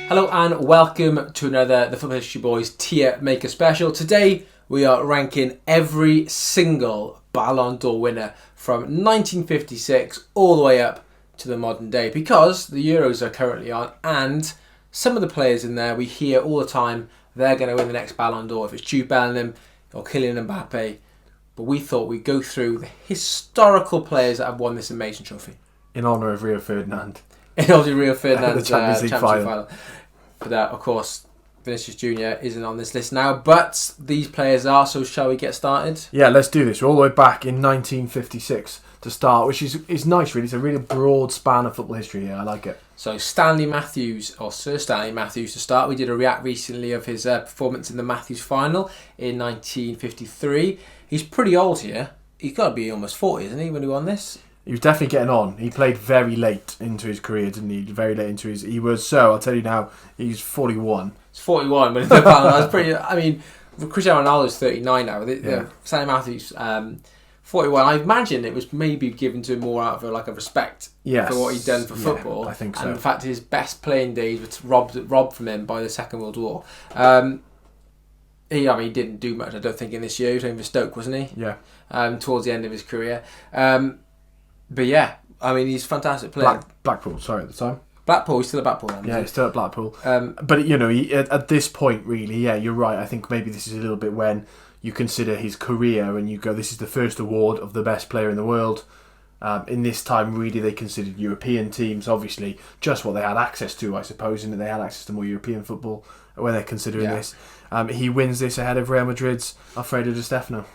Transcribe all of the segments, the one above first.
Hello and welcome to another The Football History Boys Tier Maker Special. Today we are ranking every single Ballon d'Or winner from 1956 all the way up to the modern day, because the Euros are currently on and some of the players in there we hear all the time they're going to win the next Ballon d'Or, if it's Jude Bellingham or Kylian Mbappe. But we thought we'd go through the historical players that have won this amazing trophy. In honour of Rio Ferdinand. In honour of Rio Ferdinand's the Champions League final. But of course, Vinicius Jr. isn't on this list now, but these players are, so shall we get started? Yeah, let's do this. We're all the way back in 1956 to start, which is nice, really. It's a really broad span of football history here. I like it. So Stanley Matthews, or Sir Stanley Matthews to start. We did a react recently of his performance in the Matthews final in 1953. He's pretty old here. He's got to be almost 40, isn't he, when he won this? He was definitely getting on. He played very late into his career, didn't he? Very late into his... I'll tell you now, he's 41. He's 41 when he did Ballon. That's pretty... I mean, Cristiano Ronaldo's 39 now. Yeah. Stanley Matthews, 41. I imagine it was maybe given to him more out of a respect for what he'd done for football. I think so. And the fact his best playing days were robbed from him by the Second World War. He didn't do much, I don't think, in this year. He was playing for Stoke, wasn't he? Yeah. Towards the end of his career. But yeah, he's a fantastic player. Blackpool, sorry, at the time. Blackpool, he's still at Blackpool now. Yeah, he's still at Blackpool. But, he, at this point, really, yeah, you're right. I think maybe this is a little bit when you consider his career and you go, this is the first award of the best player in the world. In this time, really, they considered European teams, obviously, just what they had access to, I suppose, and that they had access to more European football when they're considering this. He wins this ahead of Real Madrid's Alfredo Di Stefano.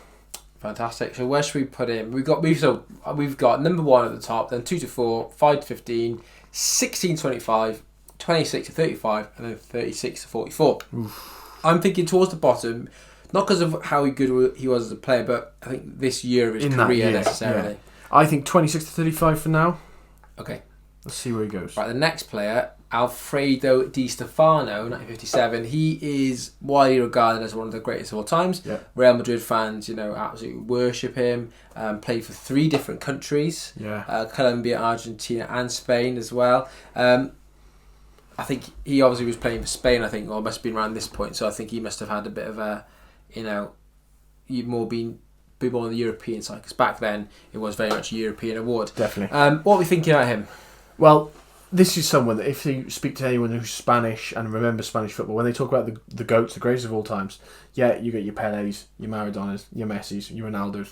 Fantastic. So where should we put him? We've got number 1 at the top, then 2 to 4, 5 to 15, 16 to 25, 26 to 35, and then 36 to 44. Oof. I'm thinking towards the bottom, not because of how good he was as a player, but I think this year of his career necessarily. Yeah. I think 26 to 35 for now. Okay. Let's see where he goes. Right, the next player, Alfredo Di Stefano, 1957. He is widely regarded as one of the greatest of all times. Yeah. Real Madrid fans, absolutely worship him. Played for 3 different countries. Yeah. Colombia, Argentina and Spain as well. I think he obviously was playing for Spain, or must have been around this point. So I think he must have had a bit of a, be more on the European side. Because back then, it was very much a European award. Definitely. What are we thinking about him? Well, this is someone that if you speak to anyone who's Spanish and remembers Spanish football, when they talk about the GOATs, the greatest of all times, you get your Pelés, your Maradonas, your Messis, your Ronaldos.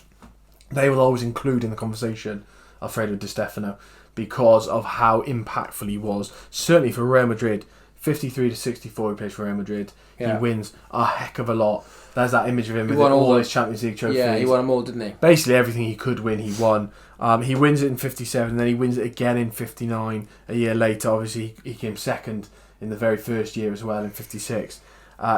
They will always include in the conversation Alfredo Di Stefano because of how impactful he was. Certainly for Real Madrid, 53 to 64 he plays for Real Madrid. Yeah. He wins a heck of a lot. There's that image of him with all his Champions League trophies. Yeah, he won them all, didn't he? Basically everything he could win, he won. He wins it in 57, and then he wins it again in 59 a year later. Obviously, he came second in the very first year as well in 56.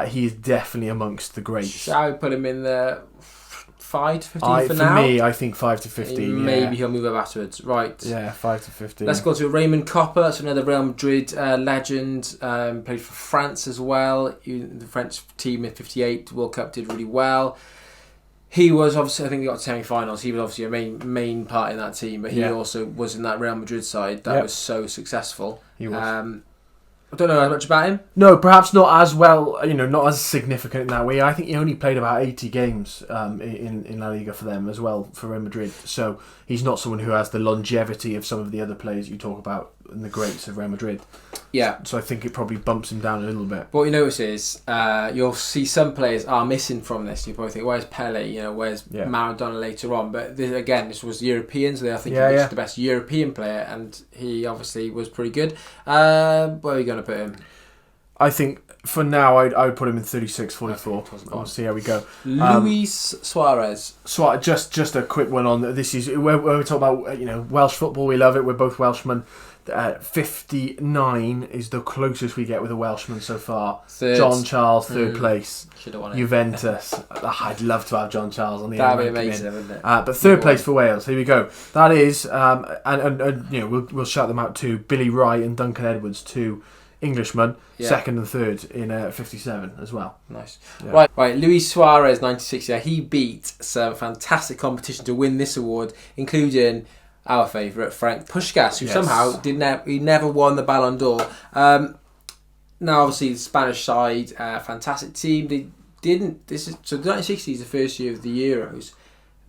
He is definitely amongst the greats. Shall we put him in the 5 to 15 for now? For me, I think 5 to 15. Maybe he'll move up afterwards. Right. Yeah, 5 to 15. Let's go to Raymond Kopa. That's another Real Madrid legend. Played for France as well. The French team in 58 World Cup did really well. He was obviously, I think he got to semi-finals. He was obviously a main part in that team, but he also was in that Real Madrid side that was so successful. He was. I don't know as much about him. No, perhaps not as well, not as significant in that way. I think he only played about 80 games in La Liga for them as well, for Real Madrid. So he's not someone who has the longevity of some of the other players you talk about in the greats of Real Madrid. Yeah. So I think it probably bumps him down a little bit. But what you notice is you'll see some players are missing from this. You probably think, where's Pelé? Where's Maradona later on? But this was European, so I think he was the best European player, and he obviously was pretty good. Where are you going to put him? I think for now I would put him in 36, 44. We'll see how we go. Luis Suarez. Just a quick one on this is where we talk about Welsh football. We love it. We're both Welshmen. 59 is the closest we get with a Welshman so far. John Charles, third place. Juventus. I'd love to have John Charles on the end. That'd be amazing, wouldn't it? But third place for Wales. Here we go. That is, and we'll shout them out too. Billy Wright and Duncan Edwards, 2 Englishmen, second and third in 57 as well. Nice. Yeah. Right. Luis Suarez, 1960. He beat some fantastic competition to win this award, including our favourite Frank Puskás, who somehow he never won the Ballon d'Or. Now, obviously, the Spanish side, fantastic team. They didn't. So the 1960s, the first year of the Euros.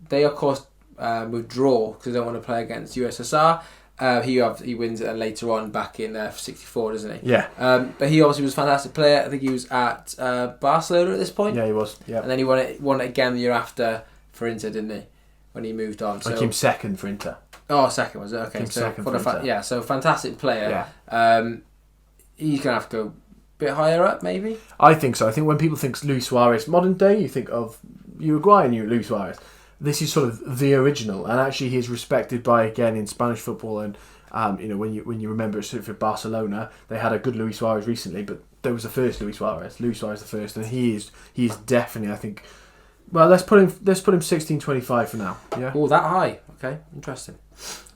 They of course withdraw because they don't want to play against USSR. He wins it later on back in '64, doesn't he? Yeah. But he obviously was a fantastic player. I think he was at Barcelona at this point. Yeah, he was. Yeah. And then he won it again the year after for Inter, didn't he? When he moved on. So, I came second for Inter. Oh, second was it? Okay. Came second for Inter. Yeah, so fantastic player. Yeah. He's going to have to go a bit higher up, maybe? I think so. I think when people think Luis Suarez, modern day, you think of Uruguay and Luis Suarez. This is sort of the original, and actually he's respected by, again, in Spanish football. And when you remember it for Barcelona, they had a good Luis Suarez recently, but there was the first Luis Suarez the first, and he is definitely, I think. Well, let's put him 1625 for now. Yeah. Oh, that high. Okay, interesting.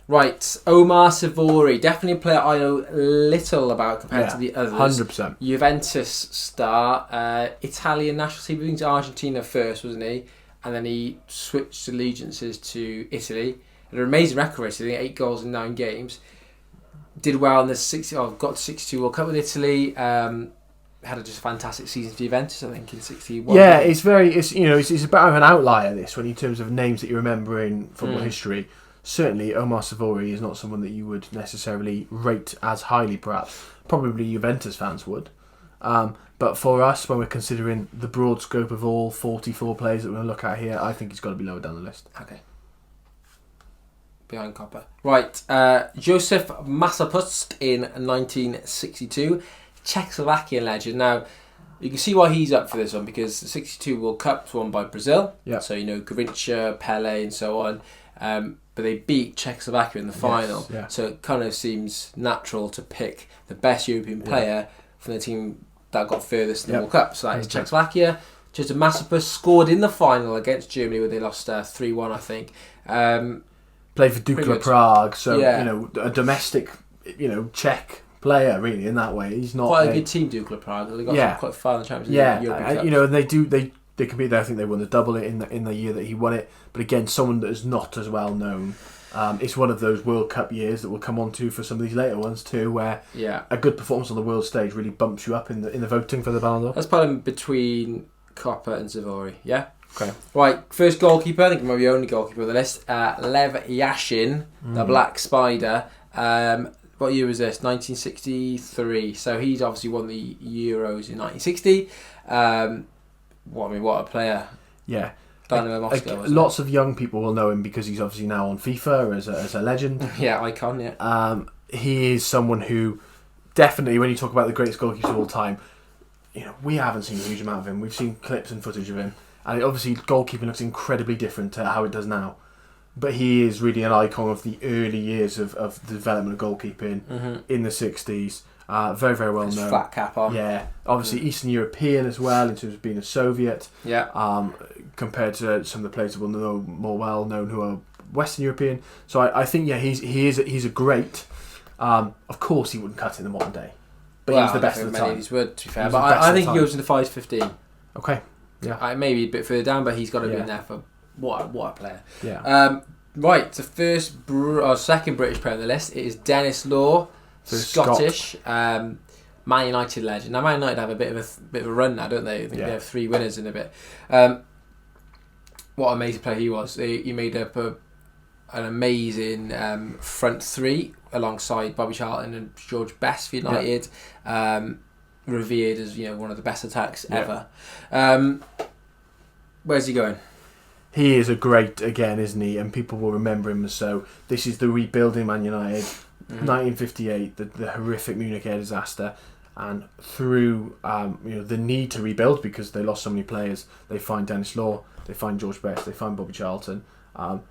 Right, Omar Savori, definitely a player I know little about compared to the others. 100%. Juventus star, Italian national team, moving to Argentina first, wasn't he? And then he switched allegiances to Italy. An amazing record race, I think 8 goals in 9 games. Did well in the got to 62 World Cup with Italy. Had just a fantastic season for Juventus, I think, in 61. Yeah, it's a bit of an outlier, this one, in terms of names that you remember in football history. Certainly, Omar Savori is not someone that you would necessarily rate as highly, perhaps. Probably Juventus fans would. But for us, when we're considering the broad scope of all 44 players that we're going to look at here, I think he's got to be lower down the list. Okay. Behind Copper. Right, Josef Masopust in 1962. Czechoslovakian legend. Now, you can see why he's up for this one, because the 62 World Cup was won by Brazil. Yeah. So, Garincha, Pele and so on. But they beat Czechoslovakia in the final. Yes, yeah. So it kind of seems natural to pick the best European player from the team that got furthest in the World Cup. So that is Czechoslovakia. Josef Masopust scored in the final against Germany, where they lost 3-1, I think. Played for Dukla Prague, so a domestic, Czech player really in that way. He's not quite a good team, Dukla Prague. They got quite far in the Champions League. Yeah, and they compete there. I think they won the double in the year that he won it. But again, someone that is not as well known. It's one of those World Cup years that we'll come on to for some of these later ones too, where a good performance on the world stage really bumps you up in the voting for the Ballon d'Or. Let's put him between Copper and Savori. Yeah. Okay. Right, first goalkeeper. I think maybe the only goalkeeper on the list. Lev Yashin, the Black Spider. What year was this? 1963. So he's obviously won the Euros in 1960. What a player. Yeah. Dynamo Moscow. Lots of young people will know him because he's obviously now on FIFA as a legend. Yeah, icon, yeah. He is someone who definitely, when you talk about the greatest goalkeepers of all time, we haven't seen a huge amount of him. We've seen clips and footage of him. And obviously goalkeeping looks incredibly different to how it does now. But he is really an icon of the early years of the development of goalkeeping in the 60s. Very, very well known. Flat cap on. Yeah. Obviously Eastern European as well, in terms of being a Soviet. Yeah. Compared to some of the players that will know more well known who are Western European. So I think he's a great. Of course he wouldn't cut it in the modern day. But he was the best of the time. Would, to be fair. But I think he goes in the 5-15. Okay. Yeah. Maybe a bit further down, but he's got to be in there for what a player. Yeah. Right, the second British player on the list is Dennis Law, Scottish, Man United legend. Now Man United have a bit of a run now, don't they? I think they have 3 winners in a bit. What an amazing player he was. He made up an amazing front 3 alongside Bobby Charlton and George Best for United. Revered as one of the best attacks ever. Where's he going? He is a great, again, isn't he? And people will remember him as so. This is the rebuilding Man United, 1958, the horrific Munich air disaster, and through the need to rebuild because they lost so many players. They find Dennis Law, they find George Best, they find Bobby Charlton.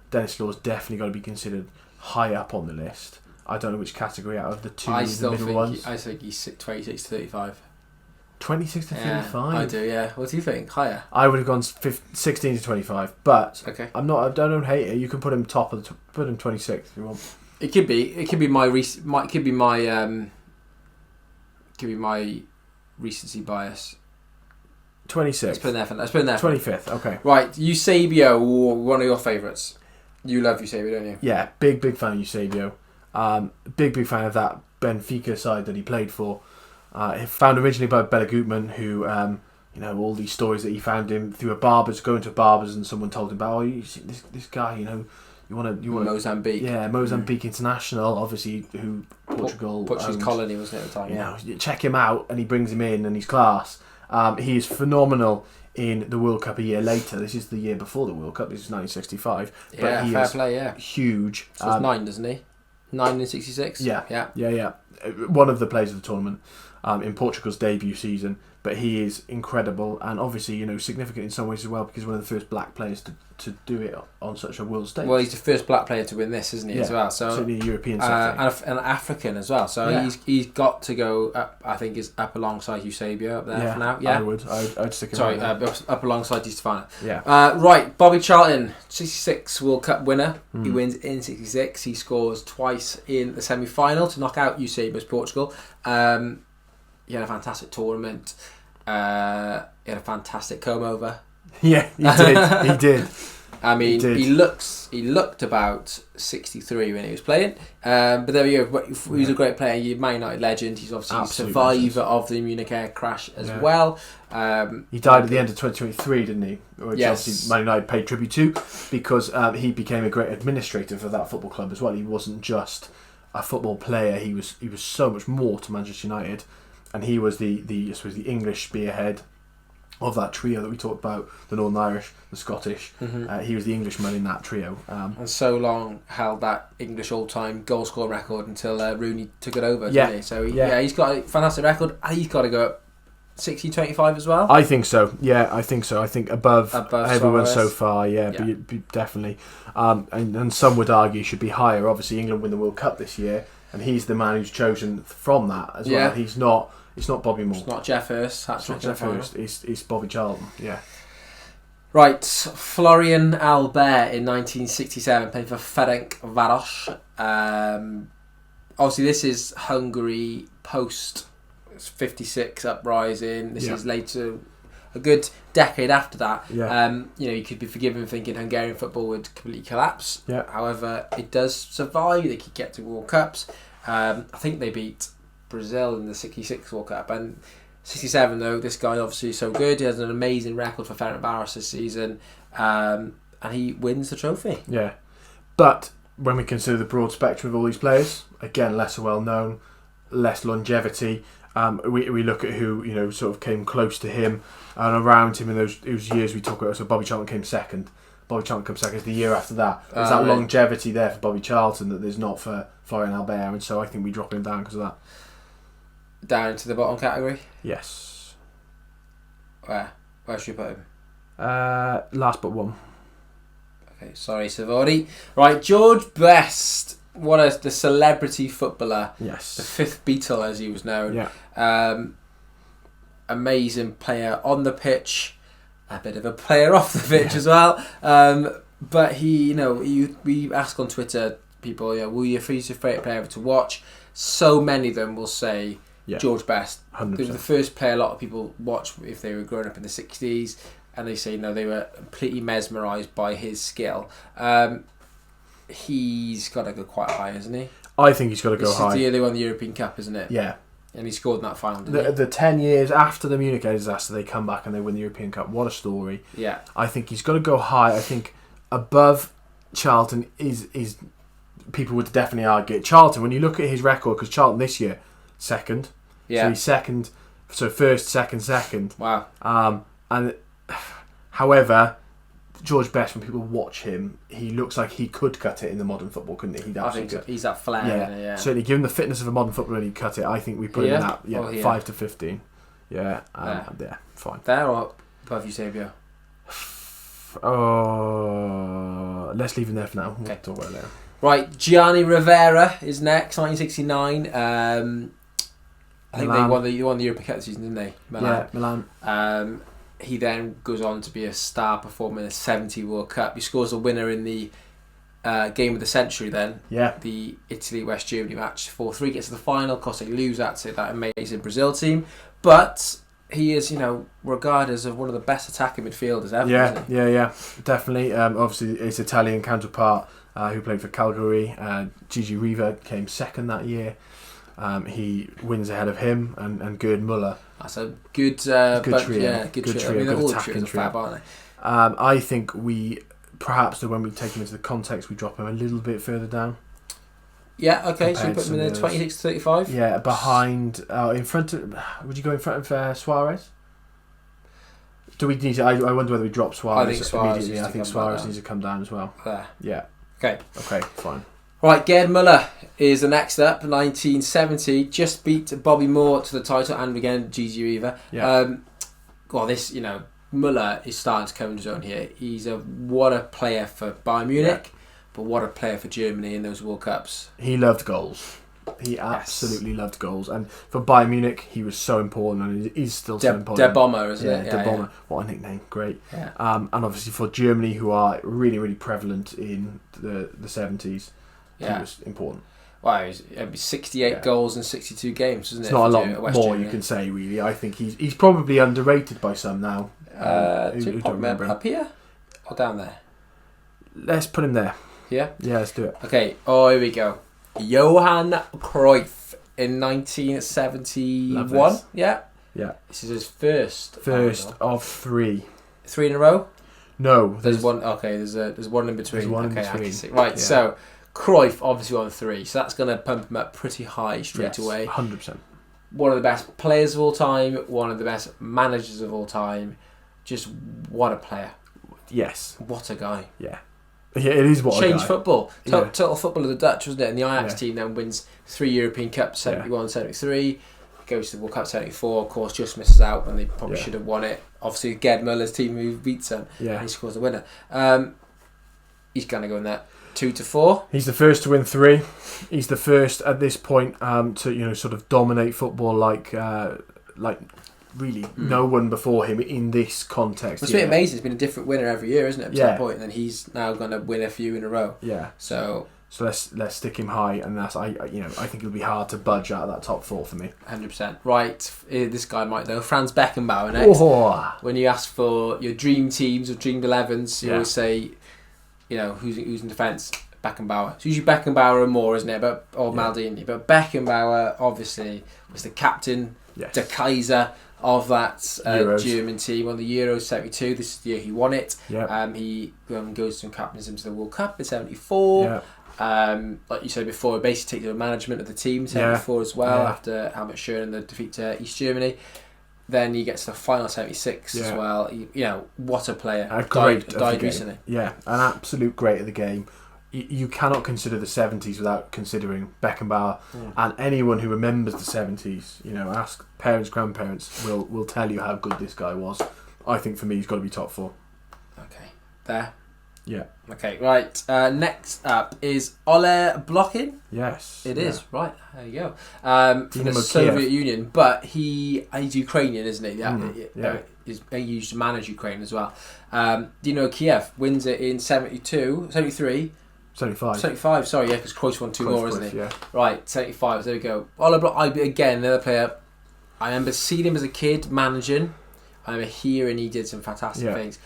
Dennis Law's definitely got to be considered high up on the list. I don't know which category out of the two middle ones. I think he's 26 to 35. 26 to 35? I do, yeah. What do you think? Higher? I would have gone 16 to 25, but okay. I don't hate it. You can put him top of put him 26 if you want. It could be my recency bias. 26. Let's put in there. 25th. Okay. Right, Eusebio, one of your favourites. You love Eusebio, don't you? Yeah, big fan of Eusebio. Big fan of that Benfica side that he played for. Found originally by Bella Gutmann, who, all these stories that he found him through going to a barber's, and someone told him about, you see this guy, you want Mozambique. Yeah, Mozambique International, obviously, who Portuguese colony, wasn't it, at the time? You check him out, and he brings him in, and he's class. He is phenomenal in the World Cup a year later. This is the year before the World Cup. This is 1965. But he fair is play, huge. So it's 9, doesn't he? 9 in 66? Yeah. One of the players of the tournament in Portugal's debut season. But he is incredible, and obviously, significant in some ways as well, because one of the first black players to do it on such a world stage. Well, he's the first black player to win this, isn't he, as well? So certainly a European and African as well. So he's got to go up, I think, is up alongside Eusebio up there for now. Yeah, I'd stick him up alongside Di Stefano. Yeah. Right, Bobby Charlton, 66 World Cup winner. He wins in 66. He scores twice in the semi-final to knock out Eusebio's Portugal. He had a fantastic tournament. He had a fantastic comb over. Yeah, he did. I mean, he looked about 63 when he was playing. But there we go. He was a great player. He's a Man United legend. He's obviously a survivor of the Munich air crash as well. He died at the end of 2023, didn't he? Which yes. obviously Man United paid tribute to, because he became a great administrator for that football club as well. He wasn't just a football player. He was so much more to Manchester United. And he was the English spearhead of that trio that we talked about, the Northern Irish, the Scottish. He was the Englishman in that trio. And so long held that English all-time goal scoring record until Rooney took it over, didn't he? So he's got a fantastic record. He's got to go up 60-25 as well. I think so. Yeah, I think so. I think above everyone so far. Yeah. Definitely. And some would argue should be higher. Obviously, England win the World Cup this year, and he's the man who's chosen from that as well. He's not. It's not Bobby Moore. It's not Jeff Hurst. It's not Jeff Hurst. It's Bobby Charlton. Yeah. Right, Florian Albert in 1967 played for Ferenc Varos. Obviously, this is Hungary post 56 uprising. This is later, a good decade after that. Yeah. You could be forgiven thinking Hungarian football would completely collapse. Yeah. However, it does survive. They could get to World Cups. I think they beat Brazil in the 66 World Cup, and 67 though, this guy obviously is so good. He has an amazing record for Ferencváros this season, and he wins the trophy. Yeah, but when we consider the broad spectrum of all these players, again, lesser well known, less longevity. We look at who sort of came close to him and around him in those years we talk about. So Bobby Charlton came second. Bobby Charlton comes second the year after that. There's that longevity there for Bobby Charlton that there's not for Florian Albert, and so I think we drop him down because of that. Down into the bottom category? Yes. Where should we put him? Last but one. Okay, sorry, Savori. Right, George Best. The celebrity footballer. Yes. The fifth Beatle, as he was known. Yeah. Amazing player on the pitch. A bit of a player off the pitch as well. But he, we ask on Twitter, people, will you freeze your favourite player to watch? So many of them will say George Best. 100%. They were the first player a lot of people watched if they were growing up in the 60s, and they say they were completely mesmerised by his skill. He's got to go quite high, hasn't he? I think he's got to go high. It's the year they won the European Cup, isn't it? Yeah. And he scored in that final, didn't he? The 10 years after the Munich disaster, they come back and they win the European Cup. What a story. Yeah. I think he's got to go high. I think above Charlton is people would definitely argue. Charlton, when you look at his record, because Charlton this year, second. Yeah. So he's second. So first, second. Wow. And however, George Best, when people watch him, he looks like he could cut it in the modern football, couldn't he? I think so. He's that flair. Yeah. Certainly, given the fitness of a modern footballer, he'd cut it. I think we put him in that 5 to 15. Yeah. Fine. There or above Eusebio? Oh, let's leave him there for now. We'll talk about it later. Right, Gianni Rivera is next, 1969. I think they won the European Cup season, didn't they? Milan. Yeah, Milan. He then goes on to be a star performer in the 70 World Cup. He scores a winner in the game of the century then. Yeah. The Italy-West Germany match, 4-3, gets to the final. Of course, they lose that to that amazing Brazil team. But he is, regarded as one of the best attacking midfielders ever, isn't he? Yeah, definitely. Obviously, his Italian counterpart who played for Calgary, Gigi Riva, came second that year. He wins ahead of him and Gerd Muller. That's a good Good bunch, trio. yeah, good trio. I mean, good all the attacking trios are trio. fab, aren't they? I think perhaps when we take him into the context, we drop him a little bit further down. Yeah, okay, so you Compared put to him in there the 26 to 35? Yeah, behind, in front of. Would you go in front of Suarez? Do we need to? I wonder whether we drop Suarez, I think Suarez immediately. I think Suarez needs to come down as well. There. Yeah. Okay. Okay, fine. Right, Gerd Muller is the next up, 1970. Just beat Bobby Moore to the title, and again, Gigi Riva. Yeah. Well, this, Muller is starting to come into his own here. He's what a player for Bayern Munich, but what a player for Germany in those World Cups. He loved goals. He absolutely loved goals. And for Bayern Munich, he was so important, and he's still so important. Der Bomber, isn't it? Der Bomber. What a nickname. Great. Yeah. And obviously for Germany, who are really, really prevalent in the 70s, he was important. Wow, it'd be 68 goals in 62 games, isn't it? It's not a lot more you can say, really. I think he's probably underrated by some now. Who don't remember him. Up here or down there? Let's put him there. Yeah? Yeah, let's do it. Okay, here we go. Johan Cruyff in 1971. Yeah? Yeah. This is his first. First of three. 3 in a row? No. There's one. Okay, there's one in between. There's one in between. I can see. Right, so Cruyff obviously won 3, so that's going to pump him up pretty high straight away. 100%. One of the best players of all time, one of the best managers of all time. Just what a player. Yes. What a guy. Yeah. Yeah, it is what Changed a guy. football. Total football of the Dutch, wasn't it? And the Ajax team then wins 3 European Cups, 71, 73. Goes to the World Cup 74, of course, just misses out when they probably should have won it. Obviously, Gerd Muller's team who beats them, and he scores the winner. He's going to go in there 2 to 4. He's the first to win 3. He's the first at this point to sort of dominate football like really no one before him in this context. It's been amazing. It's been a different winner every year, isn't it? To that point, and then he's now going to win a few in a row. Yeah. So let's stick him high, and that's I think it'll be hard to budge out of that top 4 for me. 100%. Right, this guy might know Franz Beckenbauer next. Oh. When you ask for your dream teams or dream 11s, you always say, who's in defence. Beckenbauer. It's usually Beckenbauer and Moore, isn't it? Or Maldini. But Beckenbauer obviously was the captain, the Kaiser of that German team on the Euros 72. This is the year he won it. Yep. He goes and captains him to the World Cup in 74. Yep. Like you said before, he basically takes the management of the team in 74 as well, after Helmut Schön and the defeat to East Germany. Then he gets to the final 76 as well. What a player. Died recently. Yeah, an absolute great of the game. You cannot consider the 70s without considering Beckenbauer, and anyone who remembers the 70s, ask parents, grandparents, will tell you how good this guy was. I think for me, he's got to be top 4. Okay, there. Yeah. Okay, right. Next up is Ole Blochin. Yes. It is, right. There you go. From the Soviet Union, but he's Ukrainian, isn't he? He used to manage Ukraine as well. Kiev wins it in 72, 73. 75, sorry, because Cruyff won 2 more, isn't he? Yeah. Right, 75, there we go. Ole Blochin, again, another player. I remember seeing him as a kid managing. I remember hearing he did some fantastic things,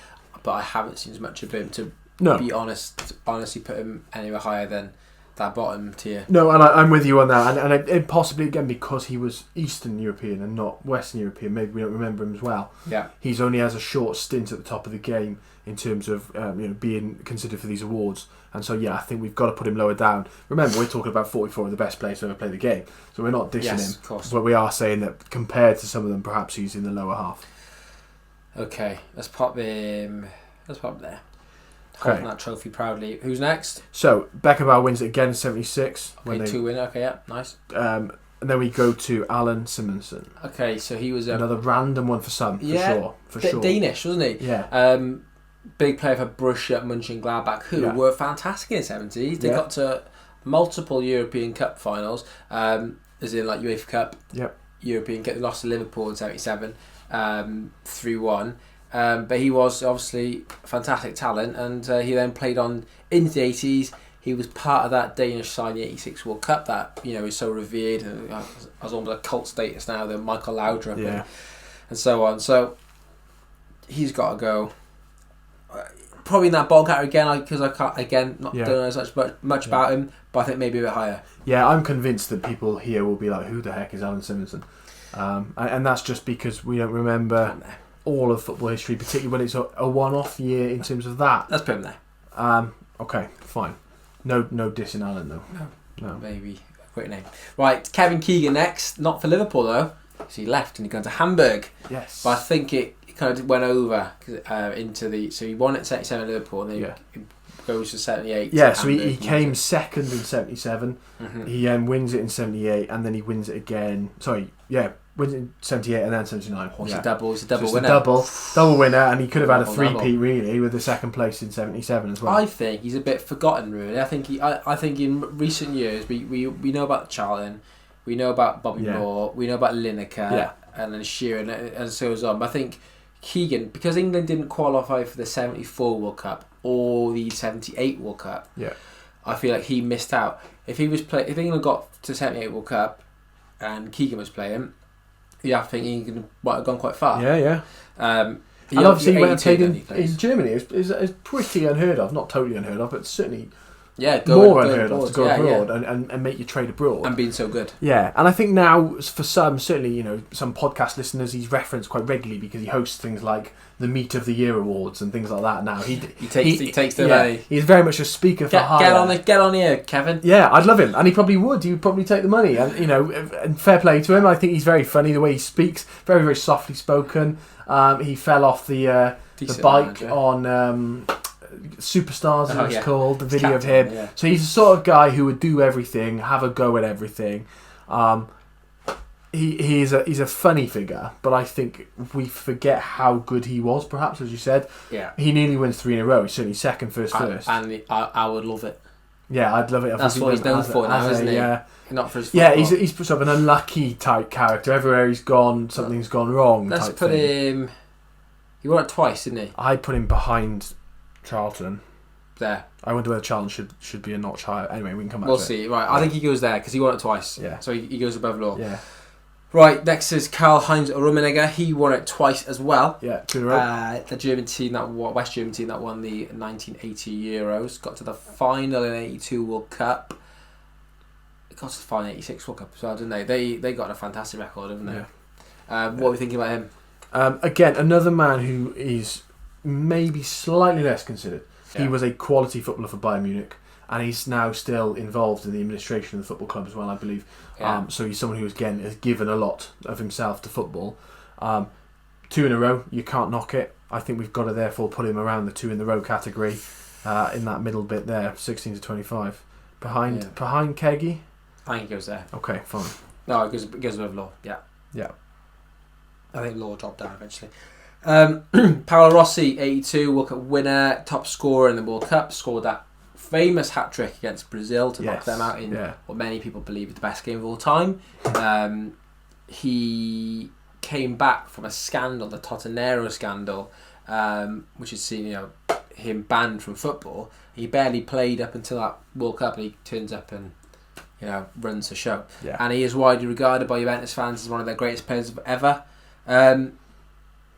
but I haven't seen as much of him to be honest. Honestly, put him anywhere higher than that bottom tier. No, and I'm with you on that, and possibly again because he was Eastern European and not Western European. Maybe we don't remember him as well. Yeah, he's only has a short stint at the top of the game in terms of being considered for these awards, and so I think we've got to put him lower down. Remember, we're talking about 44 of the best players to ever play the game, so we're not dissing him. Of course. But we are saying that compared to some of them, perhaps he's in the lower half. Okay, let's pop him there. Holding that trophy proudly. Who's next? So Beckenbauer wins it again in 76. Okay, 2 winner. Okay, yeah, nice. And then we go to Alan Simonsen. Okay, so he was another random one for some, for sure. Danish, wasn't he? Yeah. Big player for Borussia Mönchengladbach, who were fantastic in the 70s. They got to multiple European Cup finals, as in like UEFA Cup, European Cup. They lost to Liverpool in 77, 3-1. But he was obviously a fantastic talent, and he then played on into the 80s. He was part of that Danish side in the 86 World Cup that is so revered and has almost a cult status now, the Michael Laudrup and so on. So he's got to go. probably in that bottom category again, because I can't, again, don't know as much about him, but I think maybe a bit higher. Yeah, I'm convinced that people here will be like, who the heck is Alan Simonson? And that's just because we don't remember all of football history, particularly when it's a one-off year in terms of that. Let's put him there. Okay, fine. No dissing Alan, though. No. Maybe a great name. Right, Kevin Keegan next. Not for Liverpool, though. So he left and he gone to Hamburg. Yes. But I think it kind of went over into the... So he won at 77 at Liverpool and then he goes to 78. Yeah, to so he came second in 77. Mm-hmm. He wins it in 78 and then he wins it again. Wins it in 78 and then 79. He's a double So winner. Double winner, and he could have had a Double. three-peat really with the second place in 77 as well. I think he's a bit forgotten, really. I think in recent years we know about Charlton, we know about Bobby Moore, we know about Lineker, and then Sheeran, and so on. But I think Keegan, because England didn't qualify for the 74 World Cup or the 78 World Cup, I feel like he missed out. If England got to 78 World Cup and Keegan was playing, I think England might have gone quite far. Yeah. And obviously when he played in Germany, it's pretty unheard of. Not totally unheard of, but certainly more unheard of to go abroad and make your trade abroad. And being so good. Yeah, and I think now for some, certainly, some podcast listeners, he's referenced quite regularly because he hosts things like the Meat of the Year awards and things like that now. He takes the money. He's very much a speaker for hire. Get on here, Kevin. Yeah, I'd love him, and he probably would. He would probably take the money, and and fair play to him. I think he's very funny the way he speaks, very very softly spoken. He fell off the bike on Superstars, as it's called, the video of him. Yeah. So he's the sort of guy who would do everything, have a go at everything. He's a funny figure, but I think we forget how good he was, perhaps, as you said. Yeah. He nearly wins 3 in a row. He's certainly second, first. And I would love it. Yeah, I'd love it. That's what he's known for now, isn't he? Not for his football. Yeah, he's sort of an unlucky type character. Everywhere he's gone, something's gone wrong. Let's put him... He won it twice, didn't he? I put him behind Charlton. There. I wonder whether Charlton should be a notch higher. Anyway, we can come back to it. We'll see. Right, I think he goes there because he won it twice. Yeah. So he goes above Law. Yeah. Right, next is Karl-Heinz Rummenigge. He won it twice as well. Yeah, 2 in a row. The German team West German team that won the 1980 Euros, got to the final in 82 World Cup. It got to the final 86 World Cup as well, didn't they? They got a fantastic record, haven't they? Yeah. What are we thinking about him? Again, another man who is maybe slightly less considered. Yeah. He was a quality footballer for Bayern Munich, and he's now still involved in the administration of the football club as well, I believe. Yeah. So he's someone who, again, has given a lot of himself to football. 2 in a row, you can't knock it. I think we've got to therefore put him around the 2 in the row category in that middle bit there, 16 to 25. Behind Keggy? I think he goes there. Okay, fine. No, it goes above Law, yeah. Yeah. I think Law dropped down eventually. Paolo Rossi, 82, World Cup winner, top scorer in the World Cup, scored that famous hat-trick against Brazil to knock them out in what many people believe is the best game of all time. He came back from a scandal, the Tottenero scandal, which has seen him banned from football. He barely played up until that World Cup, and he turns up and runs the show. Yeah. And he is widely regarded by Juventus fans as one of their greatest players ever.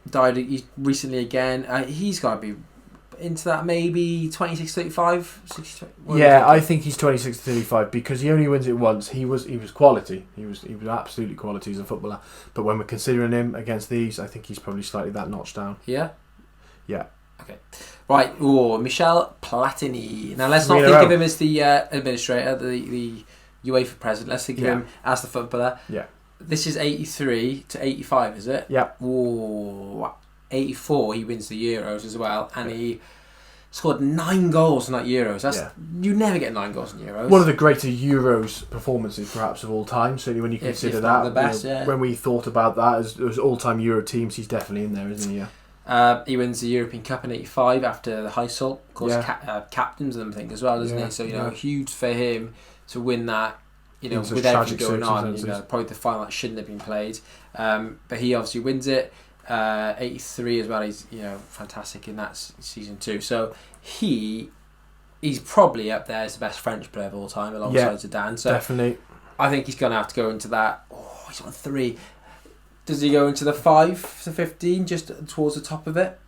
Died recently again. He's got to be into that maybe 26-35. Yeah, I think he's 26-35 because he only wins it once. He was quality. He was absolutely quality as a footballer. But when we're considering him against these, I think he's probably slightly that notch down. Yeah. Yeah. Okay. Right. Michel Platini. Now let's not think of him as the administrator, the UEFA president. Let's think of him as the footballer. Yeah. This is 83 to 85, is it? Yeah. 84, he wins the Euros as well, and he scored 9 goals in that Euros. You never get 9 goals in Euros. One of the greater Euros performances, perhaps, of all time. Certainly, when you consider that, the best, when we thought about that as all-time Euro teams, he's definitely in there, isn't he? Yeah. He wins the European Cup in 85 after the Heysel. Of course, captains them, I think, as well, doesn't he? So huge for him to win that. With everything going on, probably the final that shouldn't have been played. But he obviously wins it. 83 as well. He's fantastic in that season too. So he's probably up there as the best French player of all time, alongside Zidane. So definitely, I think he's going to have to go into that. Oh, he's on 3. Does he go into the 5 to 15, just towards the top of it?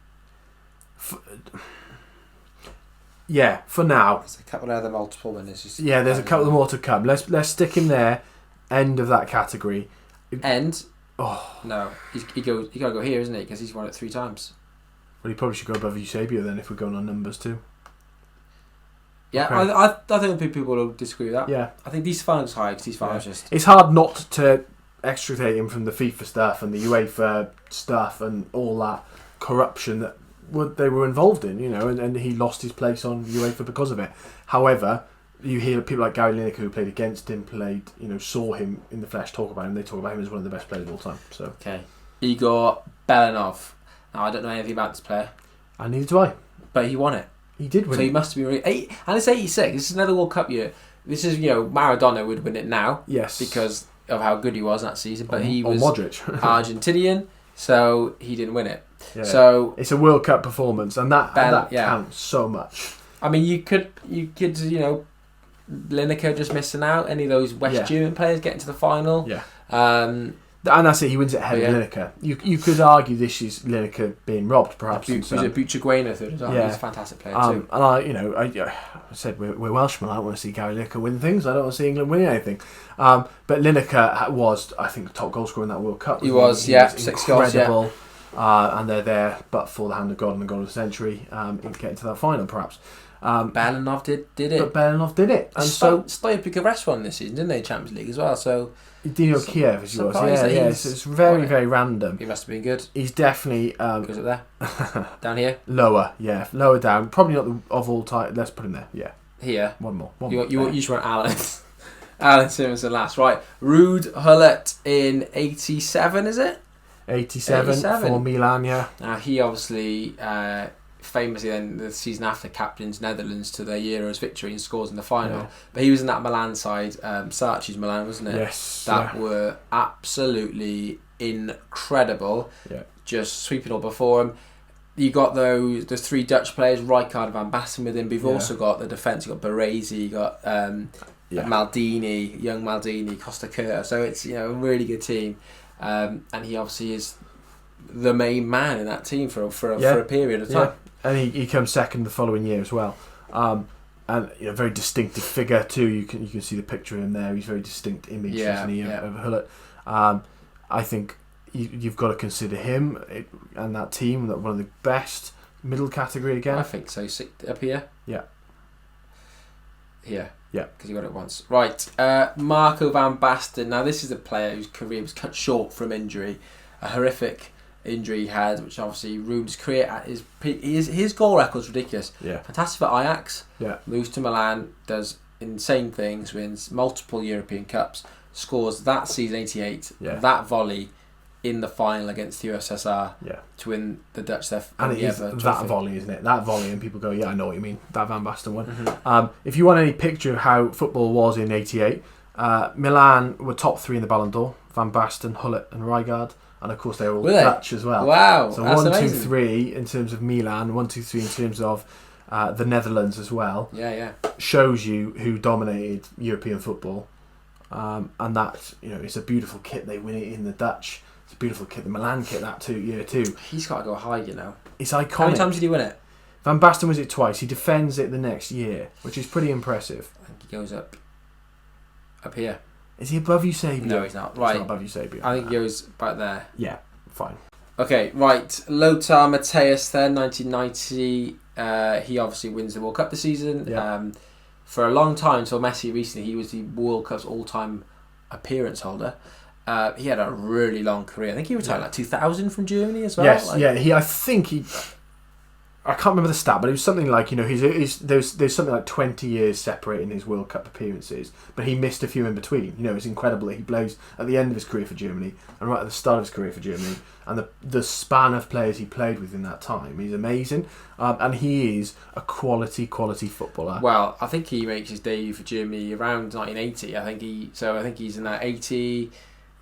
Yeah, for now. There's a couple of other multiple winners. Yeah, there's a couple more to come. Let's stick him there. End of that category. End? Oh no, he got to go here, isn't he? Because he's won it 3 times. Well, he probably should go above Eusebio then if we're going on numbers too. Yeah, Okay. I think people will disagree with that. Yeah, I think these finals high because these finals just. It's hard not to extricate him from the FIFA stuff and the UEFA stuff and all that corruption that they were involved in, and he lost his place on UEFA because of it. However, you hear people like Gary Lineker who played against him, saw him in the flesh, talk about him. They talk about him as one of the best players of all time. So okay, Igor Belanov. Now I don't know anything about this player. And neither do I. But he won it. He did win. So he must have been really and it's 86. This is another World Cup year. This is Maradona would win it now. Yes, because of how good he was that season. But he was Modric. Argentinian, so he didn't win it. Yeah. So it's a World Cup performance, and that counts so much. I mean, you could Lineker just missing out. Any of those West German players getting to the final. Yeah. And that's it. He wins it ahead of Lineker. You could argue this is Lineker being robbed, perhaps. Was it Buchaguena third as well? Yeah. He's a fantastic player too. And I said we're Welshmen. I don't want to see Gary Lineker win things. I don't want to see England winning anything. But Lineker was, I think, the top goal scorer in that World Cup. He was 6 goals. Incredible. And they're there, but for the hand of God and the God of the century, in getting to that final, perhaps. Belanov did it. But Belanov did it. And Stoya Bucharest won this season, didn't they? Champions League as well. So Dino Kiev, as yours. Yeah. So it's very, very random. He must have been good. He's definitely goes up there, down here, lower down. Probably not of all time. Let's put him there. Yeah, here. One more. You just want Alan. Alan Simonson last, right? Ruud Gullit in 87, is it? 87 for Milan. Yeah. Now he obviously. Famously then the season after captains Netherlands to their Euros victory and scores in the final, but he was in that Milan side, Sarchi's Milan, wasn't it? Yes, that were absolutely incredible. Yeah, just sweeping all before him. You got the 3 Dutch players, Rijkaard and Van Basten with him, but you've also got the defence. You got Baresi, you got Maldini, young Maldini, Costa Curta. So it's a really good team, and he obviously is the main man in that team for a period of time. And he comes second the following year as well. And very distinctive figure too. You can see the picture of him there. He's a very distinct image, isn't he, of Gullit. I think you've got to consider him and that team one of the best middle category again. I think so. Up here. Yeah. Here. Yeah. Because you got it once. Right. Marco Van Basten. Now this is a player whose career was cut short from injury. A horrific injury he had, which obviously ruined his career at his peak. His goal record's ridiculous. Yeah. Fantastic for Ajax. Yeah. Moves to Milan, does insane things, wins multiple European Cups, scores that season 88, that volley in the final against the USSR to win the Dutch and it is that trophy. volley, isn't it? That volley, and people go, yeah, I know what you mean. That Van Basten one. Mm-hmm. If you want any picture of how football was in 88, Milan were top 3 in the Ballon d'Or. Van Basten, Gullit and Rijkaard. And of course they were all Dutch as well. Wow. So that's 1, amazing. 2, 3 in terms of Milan, 1, 2, 3 in terms of the Netherlands as well. Yeah. Shows you who dominated European football. And that, it's a beautiful kit. They win it in the Dutch. It's a beautiful kit. The Milan kit year too. He's got to go high, It's iconic. How many times did he win it? Van Basten was it twice. He defends it the next year, which is pretty impressive. I think he goes up here. Is he above Eusebio? No, he's not. Right. He's not above Eusebio. I think he goes back there. Yeah, fine. Okay, right. Lothar Matthäus then, 1990. He obviously wins the World Cup this season. Yeah. For a long time, until Messi recently, he was the World Cup's all-time appearance holder. He had a really long career. I think he retired 2000 from Germany as well. Yes, I can't remember the stat, but it was something like, there's something like 20 years separating his World Cup appearances, but he missed a few in between. It's incredible that he plays at the end of his career for Germany and right at the start of his career for Germany, and the span of players he played with in that time. He's amazing, and he is a quality footballer. Well, I think he makes his debut for Germany around 1980. I think he's in that 80,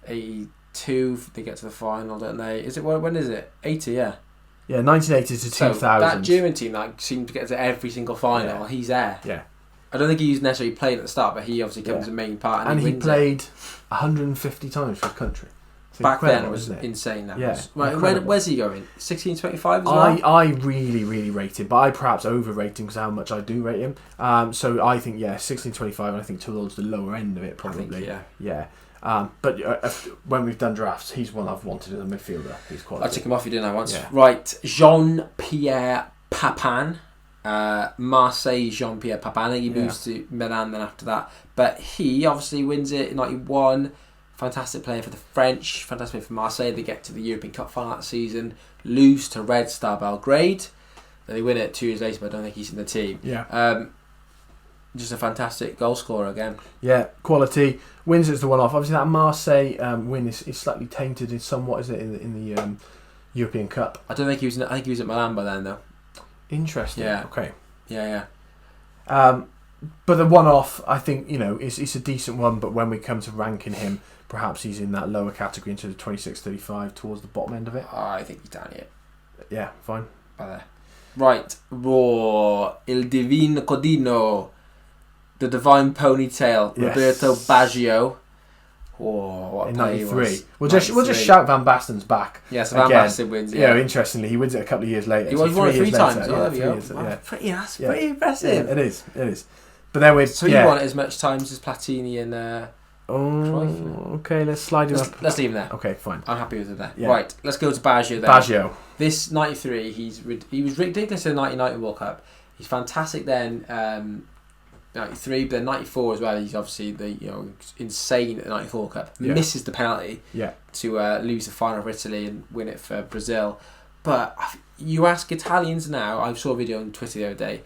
82. They get to the final, don't they? Is it when is it? 80, yeah. Yeah, 1980 to 2000. That German team seemed to get to every single final. Yeah. He's there. Yeah. I don't think he's necessarily played at the start, but he obviously comes a main part. And he played 150 times for his country. back then it was insane. That was. Right, where's he going? 1625 as well? I really, really rate him, but I perhaps overrate him because how much I do rate him. So I think, 1625, and I think towards the lower end of it, probably. Yeah. But when we've done drafts, he's one I've wanted as a midfielder. He's quality. I took him off you, didn't I, once? Yeah. Right, Jean-Pierre Papin. Marseille Jean-Pierre Papin. He moves to Milan then after that. But he obviously wins it in 91. Fantastic player for the French. Fantastic player for Marseille. They get to the European Cup final that season. Lose to Red Star Belgrade. Then they win it 2 years later, but I don't think he's in the team. Yeah. Just a fantastic goal scorer again. Yeah, quality. Wins it as the one-off. Obviously, that Marseille win is slightly tainted in somewhat, is it, in the European Cup? I don't think he was. I think he was at Milan by then, though. Interesting. Yeah. Okay. Yeah. But the one-off, I think, it's a decent one. But when we come to ranking him, perhaps he's in that lower category into the 26-35 towards the bottom end of it. I think he's down here. Yeah, fine. By there. Right. Raw. Il Divino Codino. The Divine Ponytail. Yes. Roberto Baggio. Oh, what in a play 93. he was. We'll just shout Van Basten's back. Yes, Van Basten wins. Yeah, interestingly, he wins it a couple of years later. He won it 3 times. Pretty impressive. Yeah, it is. But then he won it as much times as Platini and. Okay, let's slide him up. Let's leave him there. Okay, fine. I'm happy with it there. Yeah. Right, let's go to Baggio then. Baggio. This 93, he was ridiculous in the 1990 World Cup. He's fantastic then. 93, but then 94 as well. He's obviously insane at the 94 Cup. Yeah. Misses the penalty to lose the final for Italy and win it for Brazil. But you ask Italians now. I saw a video on Twitter the other day.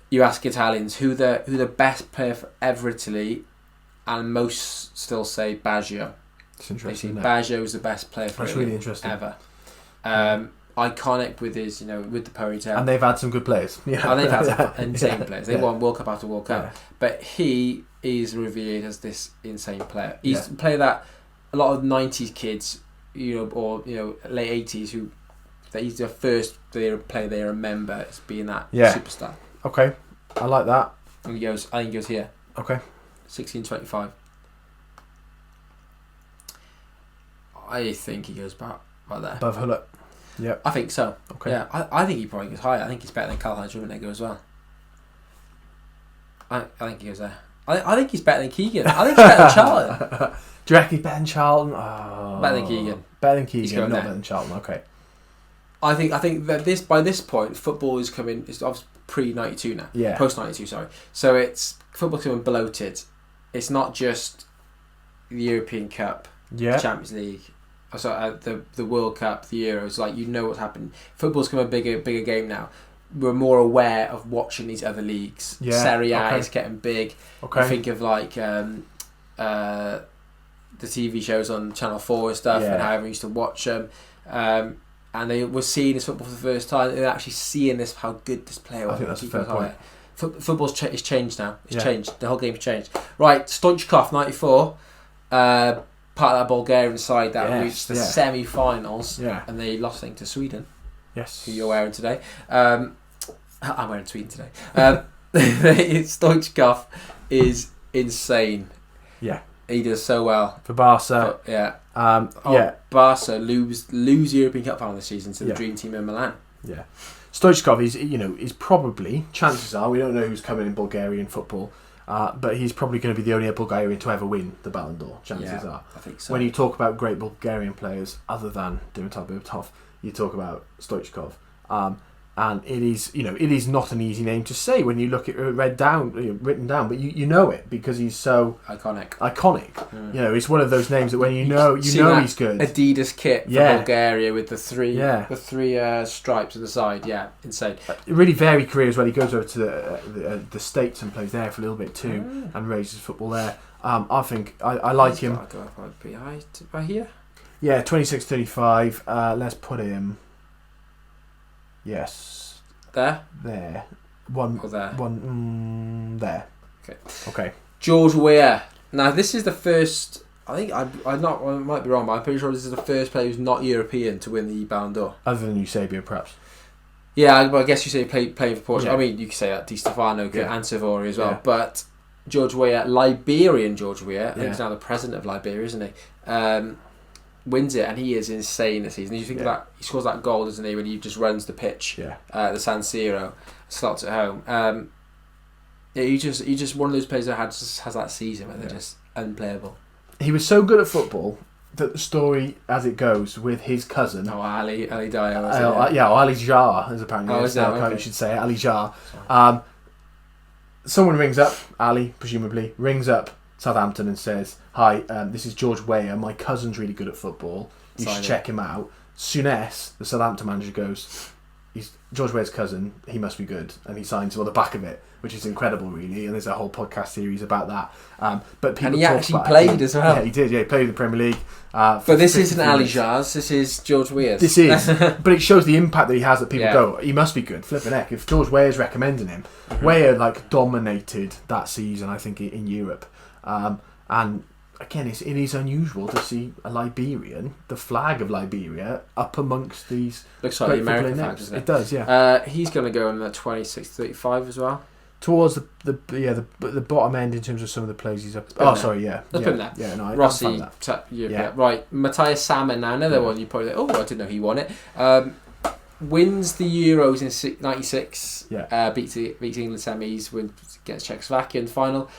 You ask Italians who the best player for ever Italy, and most still say Baggio. It's interesting. Baggio is the best player for Italy really interesting. Ever. Iconic with his, with the ponytail. And they've had some good players. Yeah. And they've had some insane players. They won World Cup after World Cup. Yeah. But he is revered as this insane player. He's a player that a lot of 90s kids, or late 80s, he's the first player they remember as being that superstar. Okay. I like that. I think he goes here. Okay. 1625. I think he goes back right there. Above Hullet. Yeah, I think so. Okay. Yeah, I think he probably goes higher. I think he's better than Karl-Heinz Rummenigge as well. I think he goes there. I think he's better than Keegan. I think he's better than Charlton. Do you reckon he's better than Charlton? Oh, better than Keegan. Better than Keegan, not better than Charlton. Okay. I think that by this point, football is coming. It's obviously pre-92 now. Yeah. Post-92, sorry. So it's football's coming bloated. It's not just the European Cup, Champions League. The World Cup, the Euros, what's happening. Football's become a bigger game now. We're more aware of watching these other leagues. Yeah, Serie A is getting big. Okay. I think of the TV shows on Channel 4 and stuff, and how everyone used to watch them. And they were seeing this football for the first time. They're actually seeing how good this player was. I think that's a fair point. Football's changed now. It's changed. The whole game's changed. Right, Stoichkov, 94. Part of that Bulgarian side that reached the semi-finals, and they lost, I think, to Sweden. Yes, who you're wearing today. I'm wearing Sweden today. Stoichkov is insane. Yeah, he does so well for Barca. Barca lose European Cup final this season to the Dream Team in Milan. Yeah, Stoichkov is probably, chances are, we don't know who's coming in Bulgarian football. But he's probably going to be the only Bulgarian to ever win the Ballon d'Or, chances are. I think so. When you talk about great Bulgarian players, other than Dimitar Berbatov, you talk about Stoichkov. And it is not an easy name to say when you look at it written down, but you know it because he's so iconic. Mm. It's one of those names that when you know he's good. Adidas kit for Bulgaria with the three stripes on the side. Yeah, insane. Really varied career as well. He goes over to the States and plays there for a little bit too, and raises football there. I think I like him. Go up pretty high right here. Yeah, 26-35. Let's put him. Yes. There. One. Or there. One. There. Okay. George Weah. Now this is the first. I think I might be wrong, but I'm pretty sure this is the first player who's not European to win the Ballon d'Or. Other than Eusebio, perhaps. Yeah, I guess you say playing for Portugal. Yeah. I mean, you could say that Di Stefano and Savori as well. Yeah. But George Weah, Liberian George Weah, I think he's now the president of Liberia, isn't he? wins it, and he is insane this season. You think of that, he scores that goal, doesn't he, when he just runs the pitch, the San Siro, slots it home. He just one of those players that has that season where they're just unplayable. He was so good at football that the story, as it goes, with his cousin... Ali Dyer. Ali Jar, as apparently you should say it, Ali Jar. Someone rings up, Ali, presumably, rings up Southampton and says, "Hi, this is George Weah. My cousin's really good at football. You should check him out." Souness, the Southampton manager, goes, "He's George Weah's cousin. He must be good," and he signs on the back of it, which is incredible, really. And there's a whole podcast series about that. But people he actually played as well. Yeah, he did. Yeah, he played in the Premier League. But this isn't Ali Jar's. This is George Weah's. This is, but it shows the impact that he has. That people go, he must be good. Flipping heck, if George Weah is recommending him, Weah dominated that season, I think, in Europe. And again, it is unusual to see a Liberian, the flag of Liberia, up amongst these. Looks like the American flag, doesn't it? It does, yeah. He's going to go in the 26-35 as well. Towards the bottom end in terms of some of the plays he's up. Let's put him there. Yeah, no, Rossi, right. Matthias Salmon now, another one you probably I didn't know he won it. Wins the Euros in '96. Beats England semis, gets Czechoslovakia in the final.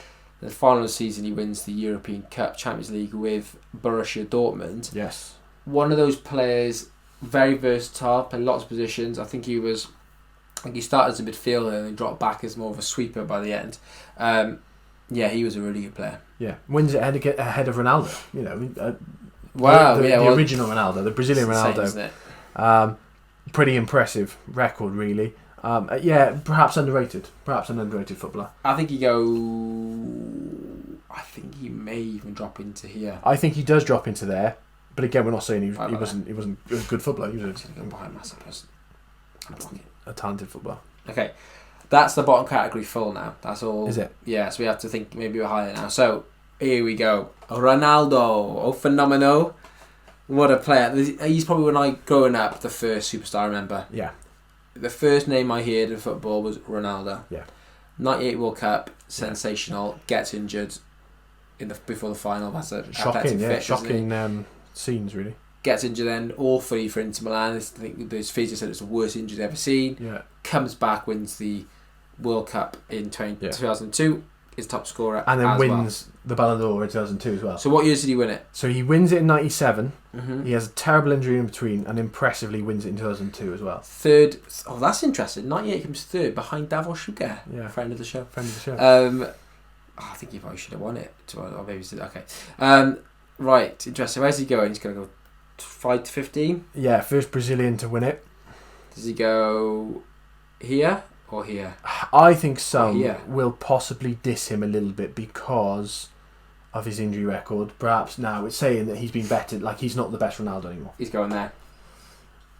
The final of the season, he wins the European Cup, Champions League with Borussia Dortmund. Yes. One of those players, very versatile, played lots of positions. I think he started as a midfielder and then dropped back as more of a sweeper by the end. He was a really good player. Yeah, wins it ahead of Ronaldo. The original Ronaldo, the Brazilian Ronaldo. Insane, isn't it? Pretty impressive record, really. Perhaps underrated. Perhaps an underrated footballer. I think he may even drop into here. I think he does drop into there, but again, we're not saying he wasn't a good footballer. He was behind massive person. A talented footballer. Okay, that's the bottom category full now. That's all. Is it? Yeah, so we have to think maybe we're higher now. So here we go. Ronaldo, phenomenal. What a player. He's probably, when I growing up, the first superstar I remember. Yeah. The first name I heard in football was Ronaldo. Yeah. 98 World Cup, sensational. Gets injured before the final. That's a shocking scenes, really. Gets injured then, awfully for Inter Milan. I think those physio said it's the worst injury they've ever seen. Yeah. Comes back, wins the World Cup in 2002. Is top scorer, and then wins the Ballon d'Or in 2002 as well. So what years did he win it? So he wins it in '97. He has a terrible injury in between, and impressively wins it in 2002 as well. Third. Oh, that's interesting. '98 comes third behind Davor Sugar. Yeah, friend of the show. I think he probably should have won it. Or maybe okay. Right. Interesting. Where's he going? He's going to go 5 to 15. Yeah, first Brazilian to win it. Does he go here? Or here? I think some will possibly diss him a little bit because of his injury record. Perhaps now it's saying that he's been bettered, like he's not the best Ronaldo anymore. He's going there.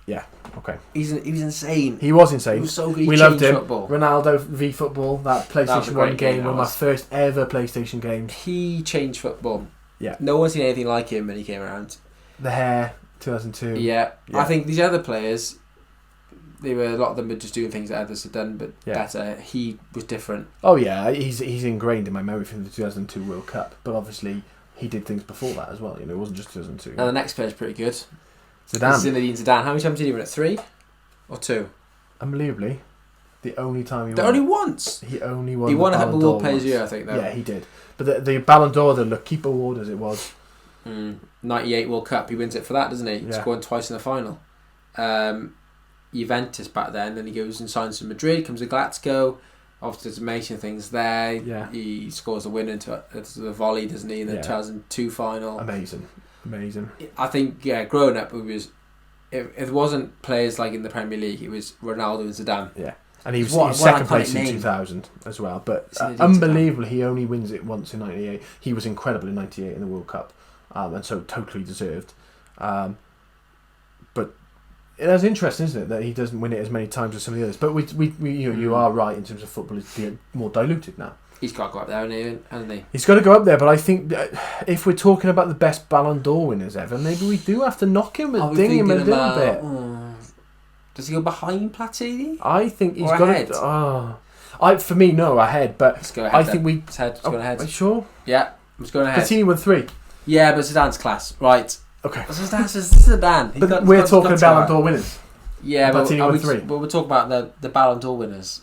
Yeah, okay. He was insane. He was insane. He was so good. We loved him. Football. Ronaldo v Football, that PlayStation 1 game, one of my first ever PlayStation games. He changed football. Yeah. No one's seen anything like him when he came around. The hair, 2002. Yeah. I think these other players, a lot of them were just doing things that others had done, but better. He was different. Oh yeah, he's ingrained in my memory from the 2002 World Cup. But obviously, he did things before that as well. It wasn't just 2002. Now the next player's pretty good. Zidane. Zidane. How many times did he win it? 3 or 2? Unbelievably, the only time he won. Only once. He only won. He won a Ballon d'Or Players of the Year, I think. Though. Yeah, he did. But the Ballon d'Or, the L'Equipe Award, as it was. 98 World Cup. He wins it for that, doesn't he? Yeah. Scoring twice in the final. Juventus back then he goes and signs for Madrid, comes to Glasgow, obviously does amazing things there. He scores a winner into the volley, doesn't he, in the 2002 final. Amazing. I think growing up it wasn't players like in the Premier League, it was Ronaldo and Zidane. And he was second place in 2000 as well, but unbelievably he only wins it once in 98. He was incredible in 98 in the World Cup, and so totally deserved. But that's interesting, isn't it, that he doesn't win it as many times as some of the others? But you are right in terms of football; it's more diluted now. He's got to go up there, hasn't he? He's got to go up there, but I think if we're talking about the best Ballon d'Or winners ever, maybe we do have to knock him and ding him a little bit. Does he go behind Platini? I think he's got to. For me, no, ahead. But let's go ahead. I think Let's go ahead. Are you sure? Yeah, let's go ahead. Platini won 3. Yeah, but Zidane's class, right? Okay. This is Zidane. But we're talking Ballon d'Or winners. Yeah, but Platini we're talking about the Ballon d'Or winners.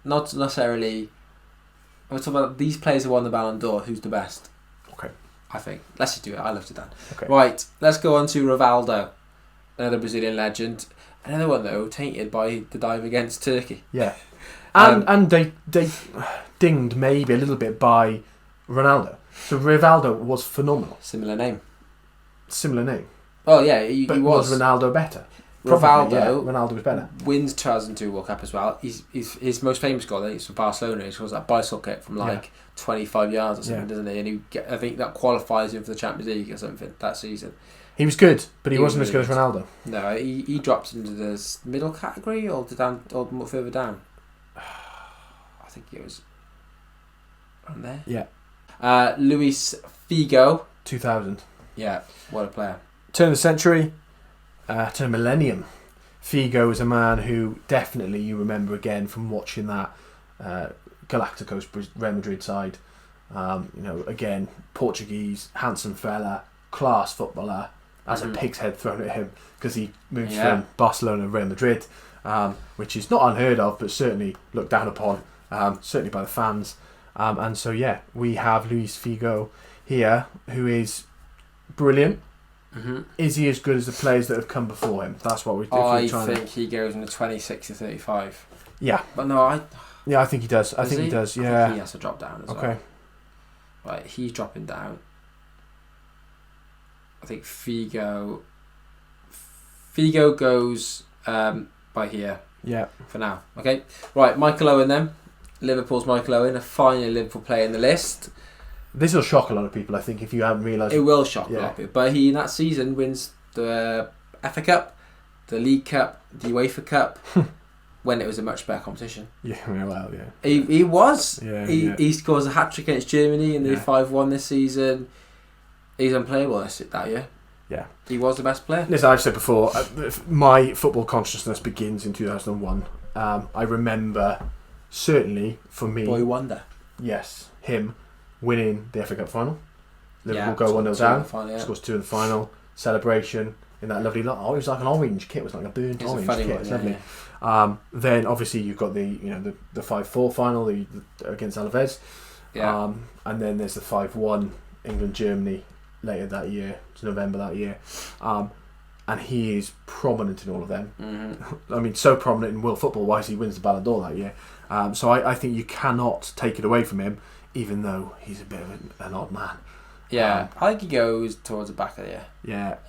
Not necessarily... We're talking about these players who won the Ballon d'Or. Who's the best? Okay. I think. Let's just do it. I love Zidane. Okay. Right, let's go on to Rivaldo. Another Brazilian legend. Another one, though, tainted by the dive against Turkey. Yeah. And they dinged maybe a little bit by Ronaldo. So Rivaldo was phenomenal. Similar name. Oh yeah, he was Ronaldo better? Rivaldo, yeah, Ronaldo was better. Wins 2002 World Cup as well. His most famous goal, I think, is for Barcelona. He scores that bicycle kick from 25 yards or something, doesn't he? And I think that qualifies him for the Champions League or something that season. He was good, but he wasn't as good as Ronaldo. No, he drops into the middle category or further down. I think it was on there. Yeah. Luis Figo. 2000. Yeah, what a player. Turn of the century, turn of millennium. Figo is a man who definitely you remember again from watching that Galacticos Real Madrid side. Again, Portuguese, handsome fella, class footballer, has a pig's head thrown at him because he moves from Barcelona to Real Madrid, which is not unheard of, but certainly looked down upon, certainly by the fans. And so, we have Luis Figo here, who is brilliant. Mm-hmm. Is he as good as the players that have come before him? That's what we're trying to... I think he goes in the 26 to 35. Yeah. But no, I think he does. I think he does, yeah. I think he has to drop down as well. Okay. Right, he's dropping down. I think Figo goes by here. Yeah. For now. Okay. Right, Michael Owen then. Liverpool's Michael Owen, a finally Liverpool player in the list. This will shock a lot of people, I think, if you haven't realised. It will shock a lot of people. But he, in that season, wins the FA Cup, the League Cup, the UEFA Cup, when it was a much better competition. Yeah, well, yeah. He was. Yeah, he scores a hat-trick against Germany in the 5-1 this season. He's unplayable that year. Yeah. He was the best player. Listen, I've said before, my football consciousness begins in 2001. I remember, certainly, for me... Boy wonder. Yes, him winning the FA Cup final. Liverpool go 1-0 down. Scores 2 in the final. Celebration in that lovely... Oh, it was like an orange kit. It was like a burnt orange kit. It's lovely. Yeah. Then, obviously, you've got the 5-4 final against Alaves. Yeah. And then there's the 5-1 England-Germany later that year, to November that year, and he is prominent in all of them. Mm-hmm. I mean, so prominent in world football wise, he wins the Ballon d'Or that year. So I think you cannot take it away from him, even though he's a bit of an odd man. Yeah, I think he goes towards the back of the year.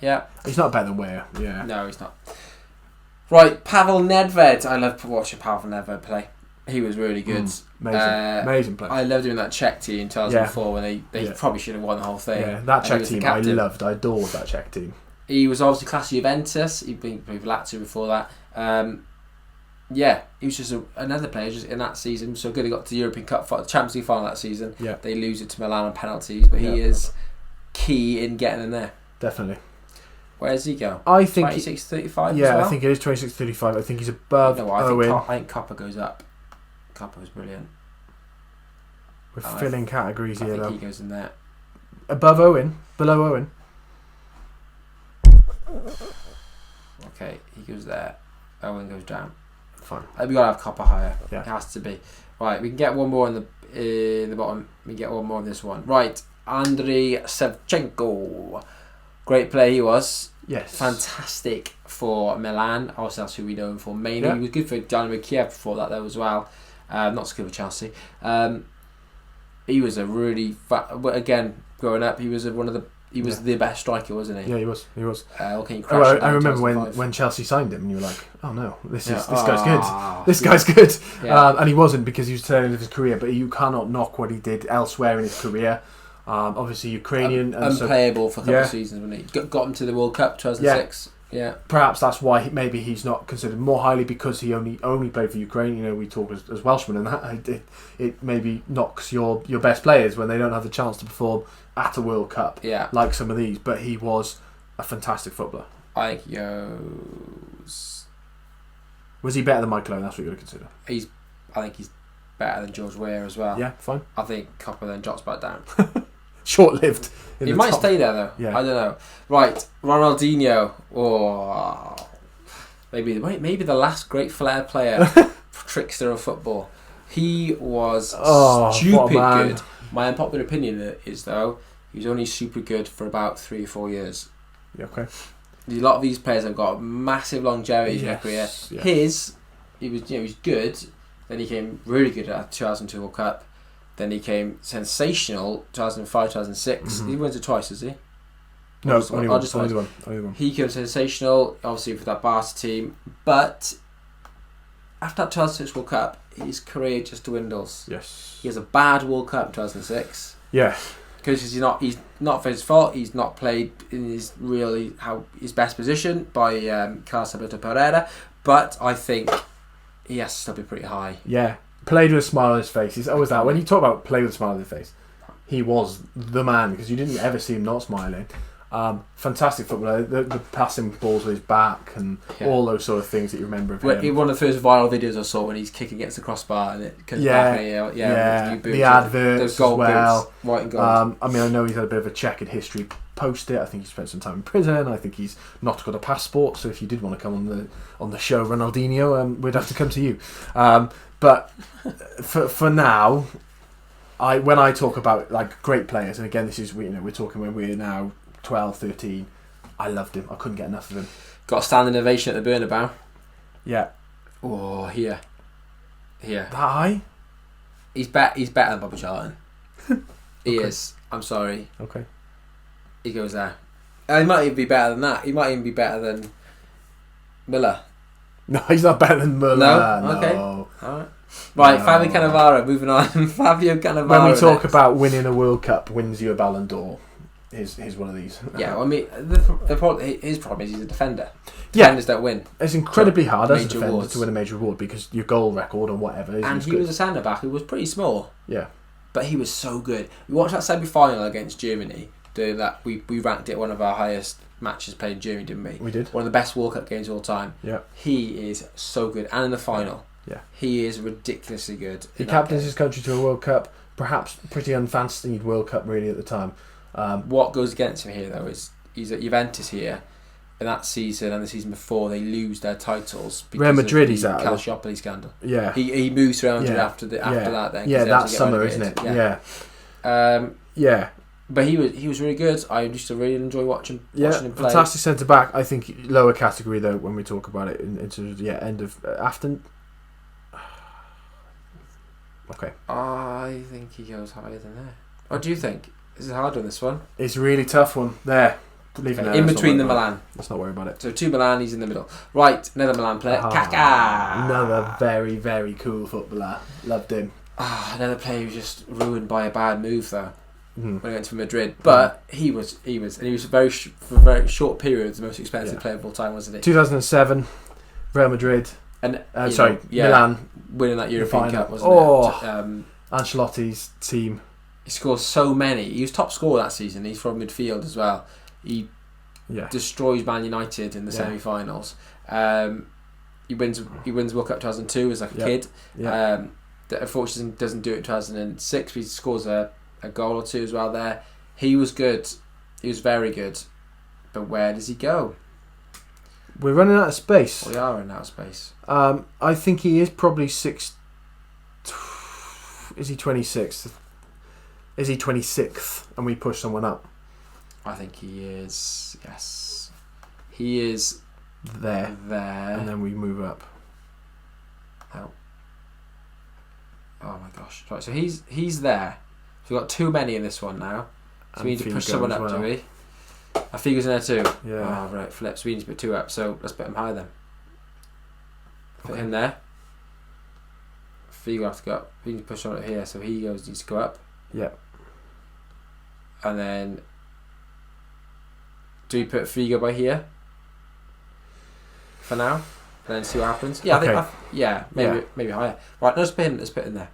Yeah. He's not better than Weah. Yeah. No, he's not. Right, Pavel Nedved. I love watching Pavel Nedved play. He was really good. Amazing player. I loved doing that Czech team in 2004 when they probably should have won the whole thing. Yeah, that Czech team I adored that Czech team. He was obviously class of Juventus. He'd been with Lazio before that. He was just another player just in that season. So good he got to the European Cup, Champions League final that season. Yeah. They lose it to Milan on penalties, but he is key in getting in there. Definitely. Where does he go? I think 26-35 Yeah, as well? I think it is 26-35. I think he's above Owen. I think Copa goes up. Copa was brilliant. We're filling categories here, I think though. he goes in there. Above Owen? Below Owen? Okay, he goes there. Owen goes down. Fine. We gotta have Copa higher. Yeah. It has to be. Right, we can get one more in the bottom. We can get one more in this one. Right, Andriy Shevchenko. Great player he was. Yes. Fantastic for Milan. Also, that's who we know him for mainly. He was good for Dynamo Kiev before that, though, as well. Not so good for Chelsea. He was a really... again, growing up, he was the best striker, wasn't he? Yeah, he was. I remember when Chelsea signed him and you were like, oh no, this guy's good. This guy's good. Yeah. And he wasn't because he was turning of his career, but you cannot knock what he did elsewhere in his career. Obviously Ukrainian. Unplayable for a couple of seasons, wasn't he? Got him to the World Cup 2006. Yeah. Perhaps that's why maybe he's not considered more highly because he only played for Ukraine. You know, we talk as Welshmen, and that it maybe knocks your best players when they don't have the chance to perform at a World Cup. Yeah. Like some of these, but he was a fantastic footballer. I think he goes... Was he better than Michael Owen? That's what you're going to consider. I think he's better than George Weah as well. Yeah, fine. I think Copper then drops back down. short-lived. He might stay there though. Yeah. I don't know. Right, Ronaldinho. Oh, maybe the last great flair player, trickster of football. He was stupid good. My unpopular opinion is though, he was only super good for about 3 or 4 years. Yeah, okay. A lot of these players have got massive longevity in their career. Yeah. Mm-hmm. He wins it twice, is he? No, only one. He came sensational, obviously, for that Barca team. But after that 2006 World Cup, his career just dwindles. Yes. He has a bad World Cup in 2006. Yeah. Because he's not for his fault. He's not played in his best position by Carlos Alberto Pereira. But I think he has to still be pretty high. Yeah. Played with a smile on his face. It's always that. When you talk about play with a smile on his face, he was the man because you didn't ever see him not smiling. Fantastic footballer. The passing balls with his back and all those sort of things that you remember of him. One of the first viral videos I saw when he's kicking against the crossbar and it comes back and the adverts those gold as well. boots, white and gold. I mean, I know he's had a bit of a checkered history post it. I think he spent some time in prison. I think he's not got a passport. So if you did want to come on the show, Ronaldinho, we'd have to come to you. But for now, when I talk about like great players, and again, this is we're talking when we're now 12, 13. I loved him. I couldn't get enough of him. Got a standing ovation at the Bernabeu. Yeah. Oh, here. That high? He's better than Bobby Charlton. He is. I'm sorry. Okay. He goes there. He might even be better than that. He might even be better than Miller. No, he's not better than Muller. No? Okay. No. Alright. Right, Fabio Cannavaro, moving on. Fabio Cannavaro. When we talk about winning a World Cup, wins you a Ballon d'Or, here's one of these. Yeah, well, I mean, his problem is he's a defender. Yeah. Defenders don't win. It's incredibly hard as a defender awards. to win a major award because your goal record and whatever And he was a centre back who was pretty small. Yeah. But he was so good. We watched that semi-final against Germany. Doing that, we ranked it one of our highest matches played in Germany, didn't we? We did. One of the best World Cup games of all time. Yeah. He is so good. And in the final. Yeah. He is ridiculously good. He captains his country to a World Cup, perhaps pretty unfancied World Cup really at the time. What goes against him here, though, is he's at Juventus here. And that season and the season before, they lose their titles because Real Madrid, of the he's out. Calciopoli scandal. Yeah. He moves to Real Madrid after that. Then that summer, isn't it? Yeah. Yeah. But he was really good. I used to really enjoy watching him play. Fantastic centre back. I think lower category though when we talk about it into end of Afton. Okay. I think he goes higher than there. What do you think? This is hard on this one. It's a really tough one. There. In between the Milan. Let's not worry about it. So 2 Milan, he's in the middle. Right, another Milan player. Kaká. Another very, very cool footballer. Loved him. Another player who was just ruined by a bad move though. When he went to Madrid, but he was for a very short period the most expensive player of all time, wasn't he? 2007, Real Madrid, and Milan winning that European Cup, wasn't it? Ancelotti's team. He scores so many. He was top scorer that season. He's from midfield as well. He destroys Man United in the semi-finals. He wins World Cup 2002 as like a kid. Yeah. Unfortunately doesn't do it in 2006. But he scores a goal or two as well there. He was good. He was very good. But where does he go? We're running out of space. We are running out of space. I think he is probably 6th. Is he 26th? Is he 26th? And we push someone up? I think he is. Yes. He is there. And then we move up. Oh my gosh. Right, so he's there. So we've got too many in this one now. So we need to push someone up, do we? Figo's in there too. Yeah. Oh, right, flips. We need to put 2 up, so let's put him higher then. Put him there. Figo have to go up. We need to push someone up here, so he needs to go up. Yeah. And then do we put Figo by here? For now? And then see what happens? Yeah, okay. I think maybe higher. Right, let's put him there.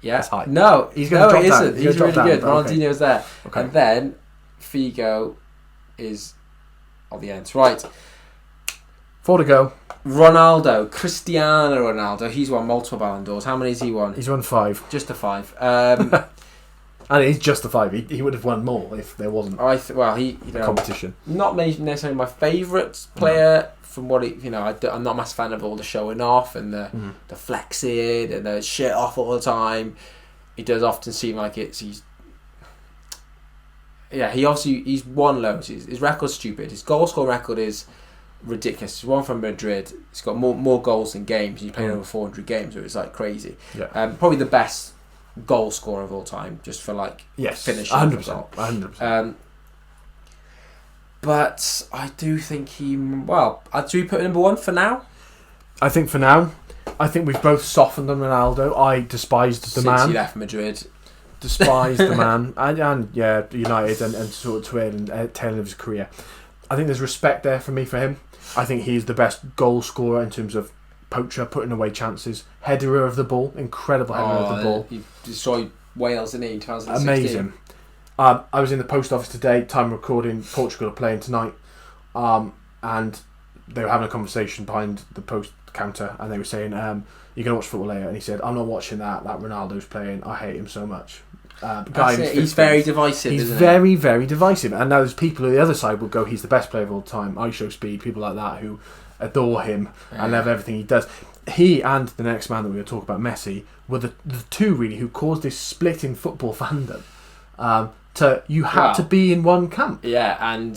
Yeah. That's high. No, he's going to drop down. He's really good. Ronaldinho's there. Okay. And then Figo is on the end. Right. 4 to go. Ronaldo. Cristiano Ronaldo. He's won multiple Ballon d'Ors. How many has he won? He's won 5. Just a 5. And it's justified. He would have won more if there wasn't competition. Not necessarily my favourite player from what I'm not a massive fan of all the showing off and the flexing and the shit off all the time. He does often seem like he's won loads. His record's stupid. His goal score record is ridiculous. He's won from Madrid. He's got more goals than games. He's played over 400 games, so it's like crazy. Yeah. Probably the best goal scorer of all time, just for finishing 100%. But I do think do we put number one for now? I think for now, we've both softened on Ronaldo. I despised the man. Since he left Madrid. Despised the man. And United and sort of tail of his career. I think there's respect there for him. I think he's the best goal scorer in terms of poacher, putting away chances, headerer of the ball, incredible header of the ball. He destroyed Wales, didn't he, in 2016? Amazing. I was in the post office today, time recording, Portugal are playing tonight, and they were having a conversation behind the post counter, and they were saying, you're going to watch football later, and he said, I'm not watching that Ronaldo's playing, I hate him so much. He's very divisive, He's very, very divisive, and now there's people on the other side will go, he's the best player of all time, I show speed, people like that who adore him and love everything he does. He and the next man that we're going to talk about, Messi, were the two really who caused this split in football fandom. You had to be in one camp. Yeah, and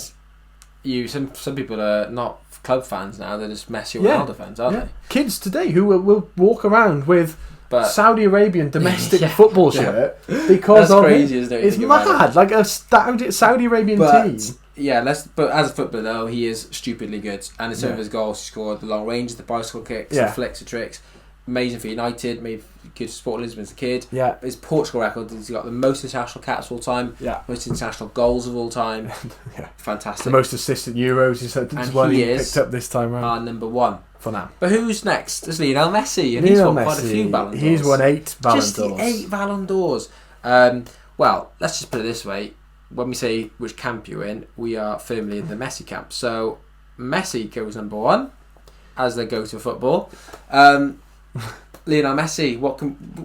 some people are not club fans now; they're just Messi or Ronaldo fans, aren't they? Kids today who will walk around with Saudi Arabian domestic football shirt because that's crazy, isn't it? It's mad, like a Saudi Arabian team. Yeah, but as a footballer though, he is stupidly good. And in terms of his goals, he scored the long range, the bicycle kicks, the flicks, the tricks. Amazing for United, made good for Sport Lisbon as a kid. Yeah. His Portugal record, he's got the most international caps of all time, most international goals of all time. Fantastic. The most assists in Euros, he picked up this time round. Our number one. For now. But who's next? There's Lionel Messi, and he's won quite a few Ballon d'Ors. He's won 8 Ballon d'Ors. Just the 8 Ballon d'Ors. Well, let's just put it this way. When we say which camp you're in, we are firmly in the Messi camp. So Messi goes number one as they go to football. Lionel Messi,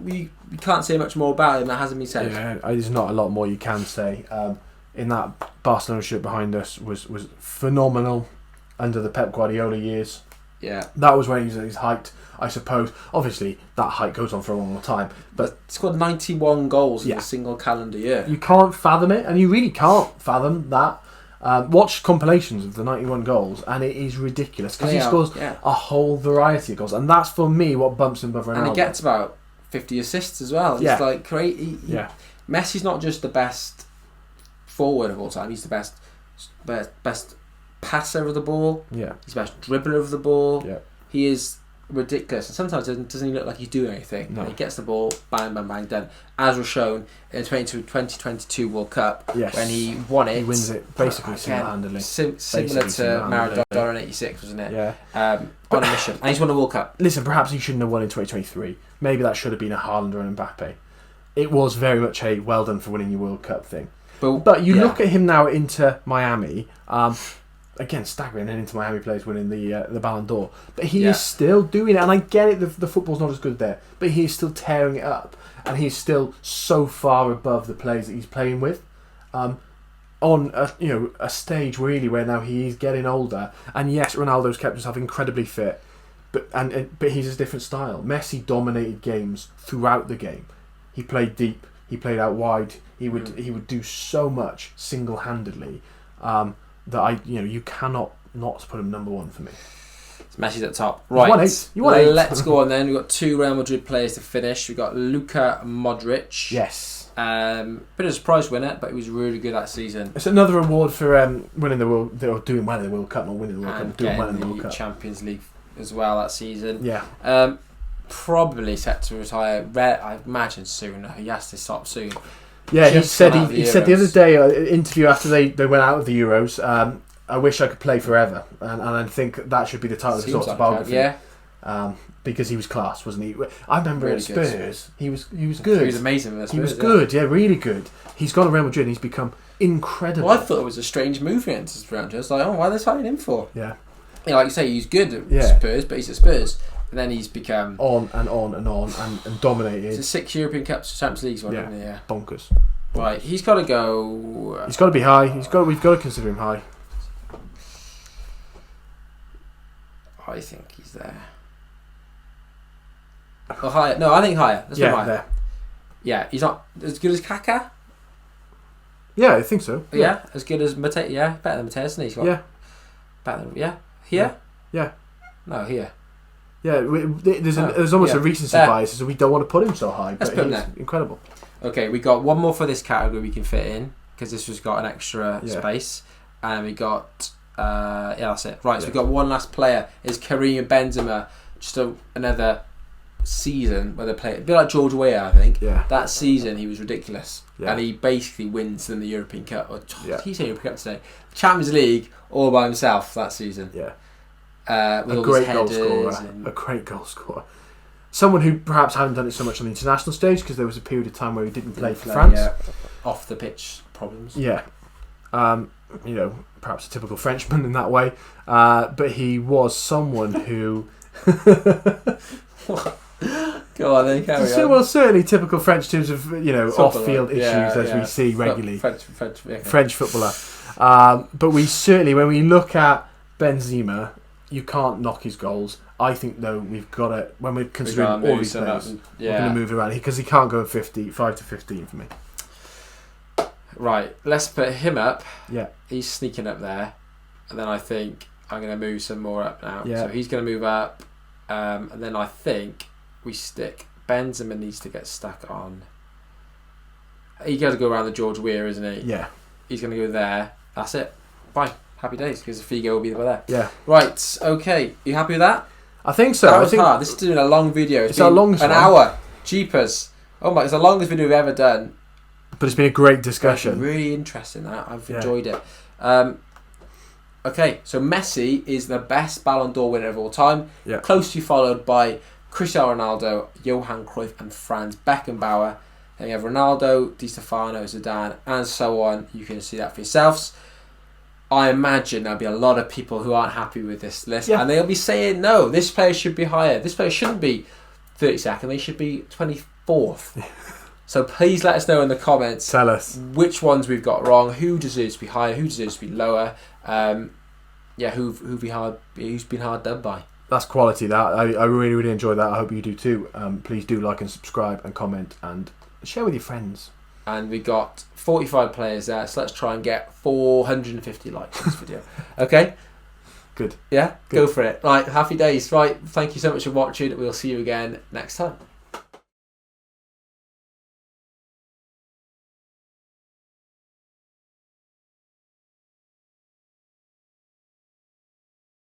we can't say much more about him that hasn't been said. Yeah, there's not a lot more you can say. In that Barcelona shirt behind us was phenomenal under the Pep Guardiola years. Yeah, that was when he was at his height, I suppose. Obviously, that height goes on for a long time, but he scored 91 goals in a single calendar year. You can't fathom it, and you really can't fathom that. Watch compilations of the 91 goals, and it is ridiculous because he scores a whole variety of goals, and that's for me what bumps him above Ronaldo. And he gets about 50 assists as well. It's like crazy. Messi's not just the best forward of all time; he's the best passer of the ball. Yeah, he's the best dribbler of the ball. Yeah, he is ridiculous, and sometimes it doesn't even look like he's doing anything. No. He gets the ball, bang, bang, bang, done. As was shown in the 2022 World Cup, when he won it. He wins it basically single-handedly. Similar to Maradona in '86, wasn't it? Yeah. On a mission, and he's won the World Cup. Listen, perhaps he shouldn't have won in 2023. Maybe that should have been a Haaland or an Mbappe. It was very much a well done for winning your World Cup thing. But you look at him now at Inter Miami. Again, staggering, and Inter Miami players winning the Ballon d'Or. But he is still doing it, and I get it, the football's not as good there, but he is still tearing it up, and he's still so far above the players that he's playing with. On a stage really where now he is getting older, and yes, Ronaldo's kept himself incredibly fit, but he's a different style. Messi dominated games throughout the game. He played deep, he played out wide, he would do so much single-handedly. That you cannot not put him number one for me. Messi's at the top. Right. You won 8. Let's go on then. We've got 2 Real Madrid players to finish. We've got Luka Modric. Yes. Bit of a surprise winner, but he was really good that season. It's another award for winning the World, or doing well in the World Cup, not winning the World Cup, doing well in the World Cup. Champions League as well that season. Yeah. Probably set to retire. I imagine soon. He has to stop soon. Yeah, he said the other day, an interview after they went out of the Euros, I wish I could play forever, and I think that should be the title of his autobiography. Yeah. Because he was class, wasn't he? I remember really at Spurs, he was good. He was amazing with Spurs. He was good, really good. He's gone to Real Madrid and he's become incredible. Well, I thought it was a strange move for him to Real Madrid. I was like, why are they signing him for? Yeah. Like you say, he's good at Spurs, but he's at Spurs. And then he's become on and dominated. It's 6 European Cups, Champions Leagues, bonkers. Right, he's got to go. He's got to be high. We've got to consider him high. I think he's there. Or higher? No, I think higher. Let's go higher. There. Yeah, he's not as good as Kaká. Yeah, I think so. Yeah, as good as Mateo. Yeah, better than Mateo, isn't he? He's got better than here. Yeah. No, here. Yeah, there's almost a recency bias, so we don't want to put him so high. Let's put him there. Incredible. Okay, we got one more for this category we can fit in because this has got an extra space, and we got that's it. Right, so we got one last player. Is Karim Benzema just another season where they play a bit like George Weah, I think. Yeah. That season he was ridiculous, and he basically wins them the European Cup. He's saying European Cup today. Champions League all by himself that season. Yeah. With a all great his goal headers scorer. A great goal scorer. Someone who perhaps hadn't done it so much on the international stage because there was a period of time where he didn't play for France. Yeah. Off the pitch problems. Yeah. Perhaps a typical Frenchman in that way. But he was someone who... Go on then, carry on. Well, certainly typical French in terms of, off-field issues as we see regularly. French footballer. But we certainly, when we look at Benzema, you can't knock his goals. I think, though, we've got to, when we're considering all these players, we're going to move around because he can't go 5 to 15 for me. Right, let's put him up. Yeah. He's sneaking up there. And then I think I'm going to move some more up now. Yeah. So he's going to move up. And then I think we stick. Benzema needs to get stuck on. He's got to go around the George Weah, isn't he? Yeah. He's going to go there. That's it. Bye. Happy days, because Figo will be there. Yeah. Right, okay. You happy with that? I think so. That was hard. This is doing a long video. It's our longest an hour. Jeepers. Oh my, it's the longest video we've ever done. But it's been a great discussion. Really interesting, that. I've enjoyed it. Okay, so Messi is the best Ballon d'Or winner of all time. Yeah. Closely followed by Cristiano Ronaldo, Johan Cruyff and Franz Beckenbauer. Then you have Ronaldo, Di Stefano, Zidane and so on. You can see that for yourselves. I imagine there'll be a lot of people who aren't happy with this list, and they'll be saying, no, this player should be higher. This player shouldn't be 32nd, they should be 24th. So please let us know in the comments. Tell us which ones we've got wrong, who deserves to be higher, who deserves to be lower. Who's been hard done by. That's quality, that. I really, really enjoyed that. I hope you do too. Please do like and subscribe and comment and share with your friends. And we got 45 players there, so let's try and get 450 likes on this video. Okay? Good. Yeah? Good. Go for it. Right, happy days. Right, thank you so much for watching. We'll see you again next time.